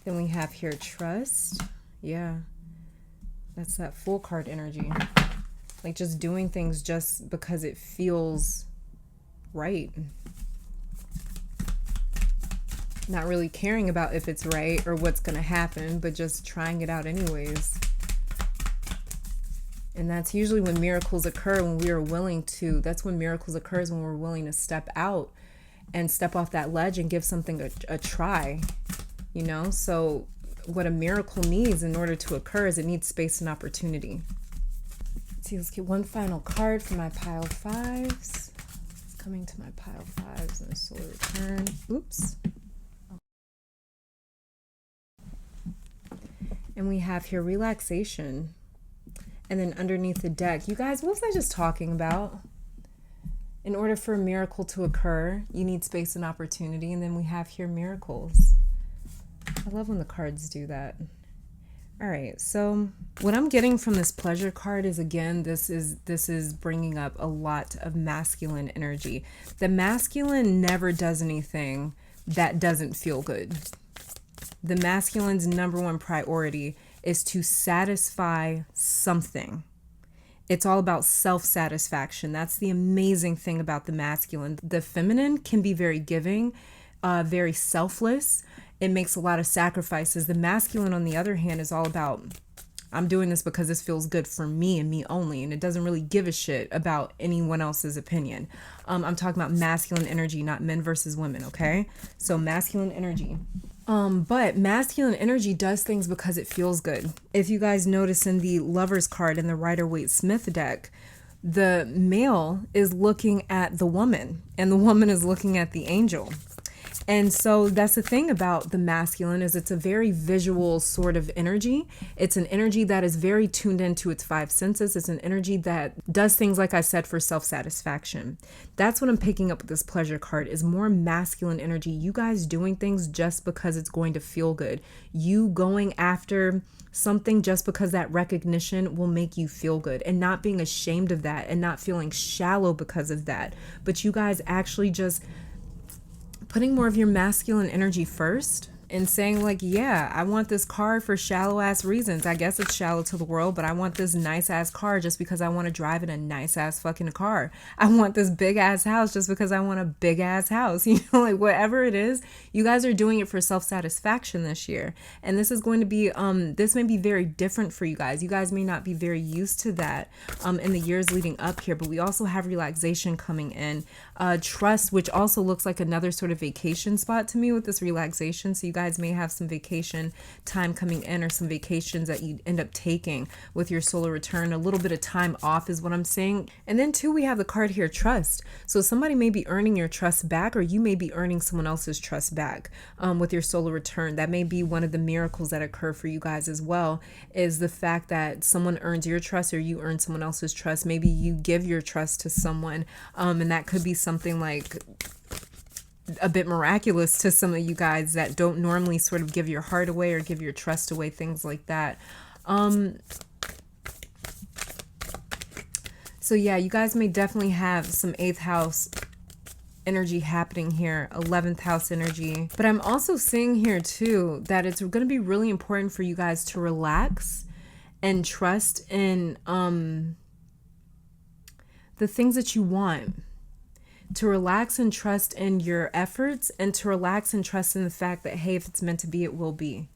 Then we have here trust. Yeah, that's that Fool card energy. Like just doing things just because it feels right. Not really caring about if it's right or what's going to happen, but just trying it out anyways. And that's usually when miracles occur, when we are willing to, that's when miracles occurs, when we're willing to step out and step off that ledge and give something a try, you know? So what a miracle needs in order to occur is it needs space and opportunity. Let's see, let's get one final card for my pile fives. It's coming to my pile fives and a solar return. Oops. And we have here relaxation. And then underneath the deck, you guys, what was I just talking about? In order for a miracle to occur, you need space and opportunity. And then we have here miracles. I love when the cards do that. All right, so what I'm getting from this pleasure card is, again, this is bringing up a lot of masculine energy. The masculine never does anything that doesn't feel good. The masculine's #1 priority is to satisfy something. It's all about self-satisfaction. That's the amazing thing about the masculine. The feminine can be very giving, very selfless. It makes a lot of sacrifices. The masculine, on the other hand, is all about, I'm doing this because this feels good for me and me only. And it doesn't really give a shit about anyone else's opinion. I'm talking about masculine energy, not men versus women, okay? So masculine energy. But masculine energy does things because it feels good. If you guys notice in the Lover's card in the Rider-Waite-Smith deck, the male is looking at the woman and the woman is looking at the angel. And so that's the thing about the masculine, is it's a very visual sort of energy. It's an energy that is very tuned into its 5 senses. It's an energy that does things, like I said, for self-satisfaction. That's what I'm picking up with this pleasure card, is more masculine energy. You guys doing things just because it's going to feel good. You going after something just because that recognition will make you feel good, and not being ashamed of that and not feeling shallow because of that. But you guys actually just putting more of your masculine energy first and saying like, yeah, I want this car for shallow ass reasons. I guess it's shallow to the world, but I want this nice ass car just because I want to drive in a nice ass fucking car. I want this big ass house just because I want a big ass house. You know, like whatever it is, you guys are doing it for self-satisfaction this year. And this is going to be this may be very different for you guys. You guys may not be very used to that in the years leading up here, but we also have relaxation coming in. Trust, which also looks like another sort of vacation spot to me with this relaxation. So you guys may have some vacation time coming in, or some vacations that you end up taking with your solar return. A little bit of time off is what I'm saying. And then too, we have the card here, trust. So somebody may be earning your trust back, or you may be earning someone else's trust back with your solar return. That may be one of the miracles that occur for you guys as well, is the fact that someone earns your trust or you earn someone else's trust. Maybe you give your trust to someone, and that could be something like a bit miraculous to some of you guys that don't normally sort of give your heart away or give your trust away, things like that. So yeah, you guys may definitely have some 8th house energy happening here, 11th house energy. But I'm also seeing here too that it's going to be really important for you guys to relax and trust in the things that you want. To relax and trust in your efforts, and to relax and trust in the fact that, hey, if it's meant to be, it will be.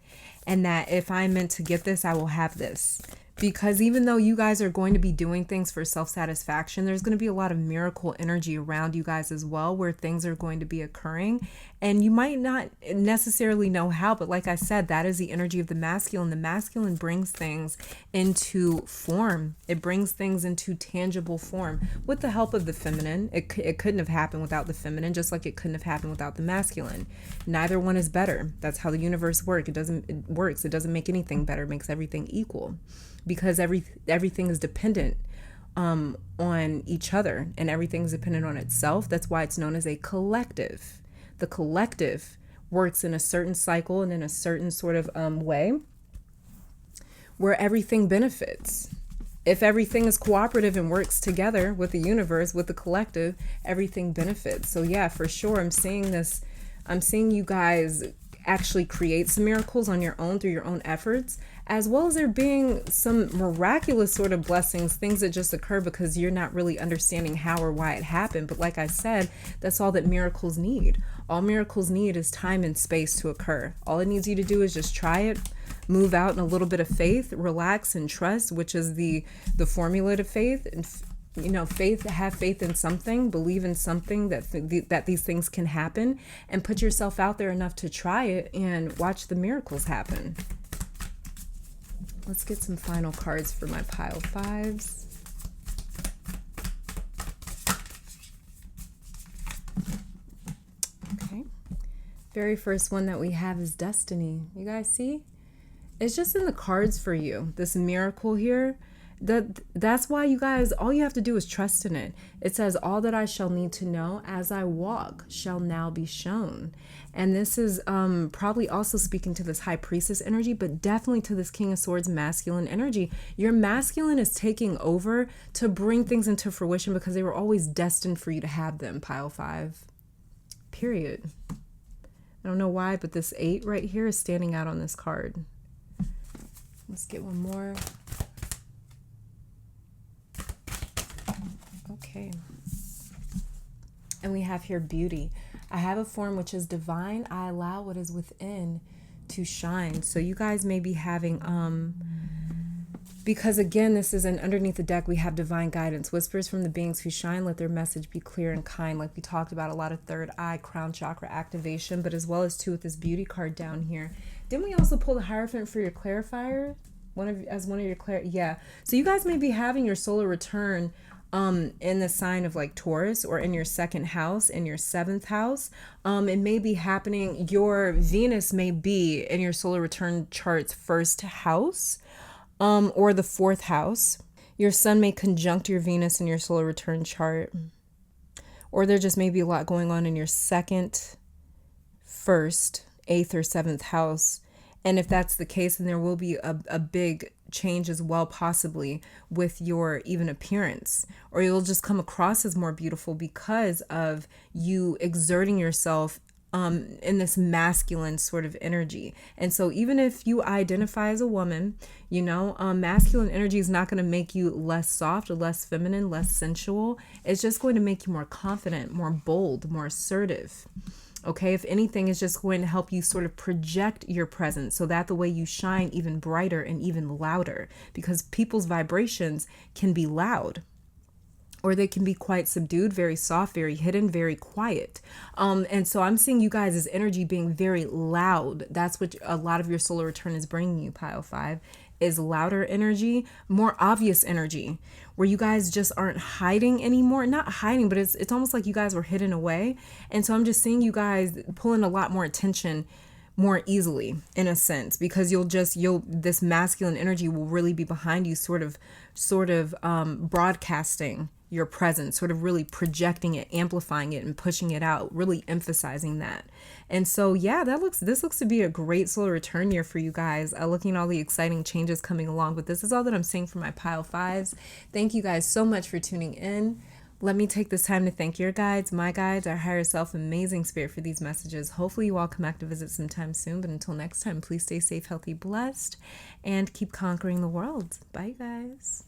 And that if I'm meant to get this, I will have this. Because even though you guys are going to be doing things for self-satisfaction, there's going to be a lot of miracle energy around you guys as well, where things are going to be occurring. And you might not necessarily know how, but like I said, that is the energy of the masculine. The masculine brings things into form. It brings things into tangible form with the help of the feminine. It couldn't have happened without the feminine, just like it couldn't have happened without the masculine. Neither one is better. That's how the universe works. It works. It doesn't make anything better. It makes everything equal. Because everything is dependent on each other, and everything is dependent on itself. That's why it's known as a collective. The collective works in a certain cycle and in a certain sort of way where everything benefits. If everything is cooperative and works together with the universe, with the collective, everything benefits. So yeah, for sure, I'm seeing this. I'm seeing you guys actually create some miracles on your own through your own efforts, as well as there being some miraculous sort of blessings, things that just occur because you're not really understanding how or why it happened. But like I said, that's all that miracles need. All miracles need is time and space to occur. All it needs you to do is just try it, move out in a little bit of faith, relax and trust, which is the formula to faith. And you know, have faith in something, believe in something that these things can happen, and put yourself out there enough to try it and watch the miracles happen. Let's get some final cards for my pile fives. Okay. Very first one that we have is destiny. You guys see? It's just in the cards for you. This miracle here. That's why you guys, all you have to do is trust in it. It says, all that I shall need to know as I walk shall now be shown. And this is probably also speaking to this high priestess energy, but definitely to this King of Swords masculine energy. Your masculine is taking over to bring things into fruition because they were always destined for you to have them, pile 5. Period. I don't know why, but this 8 right here is standing out on this card. Let's get one more. Okay. And we have here beauty. I have a form which is divine. I allow what is within to shine. So you guys may be having, because again, this is underneath the deck, we have divine guidance. Whispers from the beings who shine, let their message be clear and kind. Like we talked about, a lot of third eye, crown chakra activation, but as well as too with this beauty card down here. Didn't we also pull the Hierophant for your clarifier? One of your yeah. So you guys may be having your solar return in the sign of like Taurus, or in your 2nd house, in your 7th house. It may be happening, your Venus may be in your solar return chart's 1st house, or the 4th house. Your sun may conjunct your Venus in your solar return chart, or there just may be a lot going on in your 2nd, 1st, 8th, or 7th house. And if that's the case, then there will be a big change as well, possibly with your even appearance, or you'll just come across as more beautiful because of you exerting yourself in this masculine sort of energy. And so even if you identify as a woman, you know, masculine energy is not going to make you less soft or less feminine, less sensual. It's just going to make you more confident, more bold, more assertive. Okay, if anything, it's just going to help you sort of project your presence so that the way you shine even brighter and even louder, because people's vibrations can be loud, or they can be quite subdued, very soft, very hidden, very quiet. And so I'm seeing you guys' energy being very loud. That's what a lot of your solar return is bringing you, Pile 5, is louder energy, more obvious energy, where you guys just aren't hiding anymore. Not hiding, but it's almost like you guys were hidden away. And so I'm just seeing you guys pulling a lot more attention more easily, in a sense, because you'll this masculine energy will really be behind you, sort of broadcasting your presence, sort of really projecting it, amplifying it, and pushing it out, really emphasizing that. And so yeah, this looks to be a great solar return year for you guys, looking at all the exciting changes coming along. But this is all that I'm seeing for my Pile 5s. Thank you guys so much for tuning in. Let me take this time to thank your guides, my guides, our higher self, amazing spirit, for these messages. Hopefully you all come back to visit sometime soon. But until next time, please stay safe, healthy, blessed, and keep conquering the world. Bye, guys.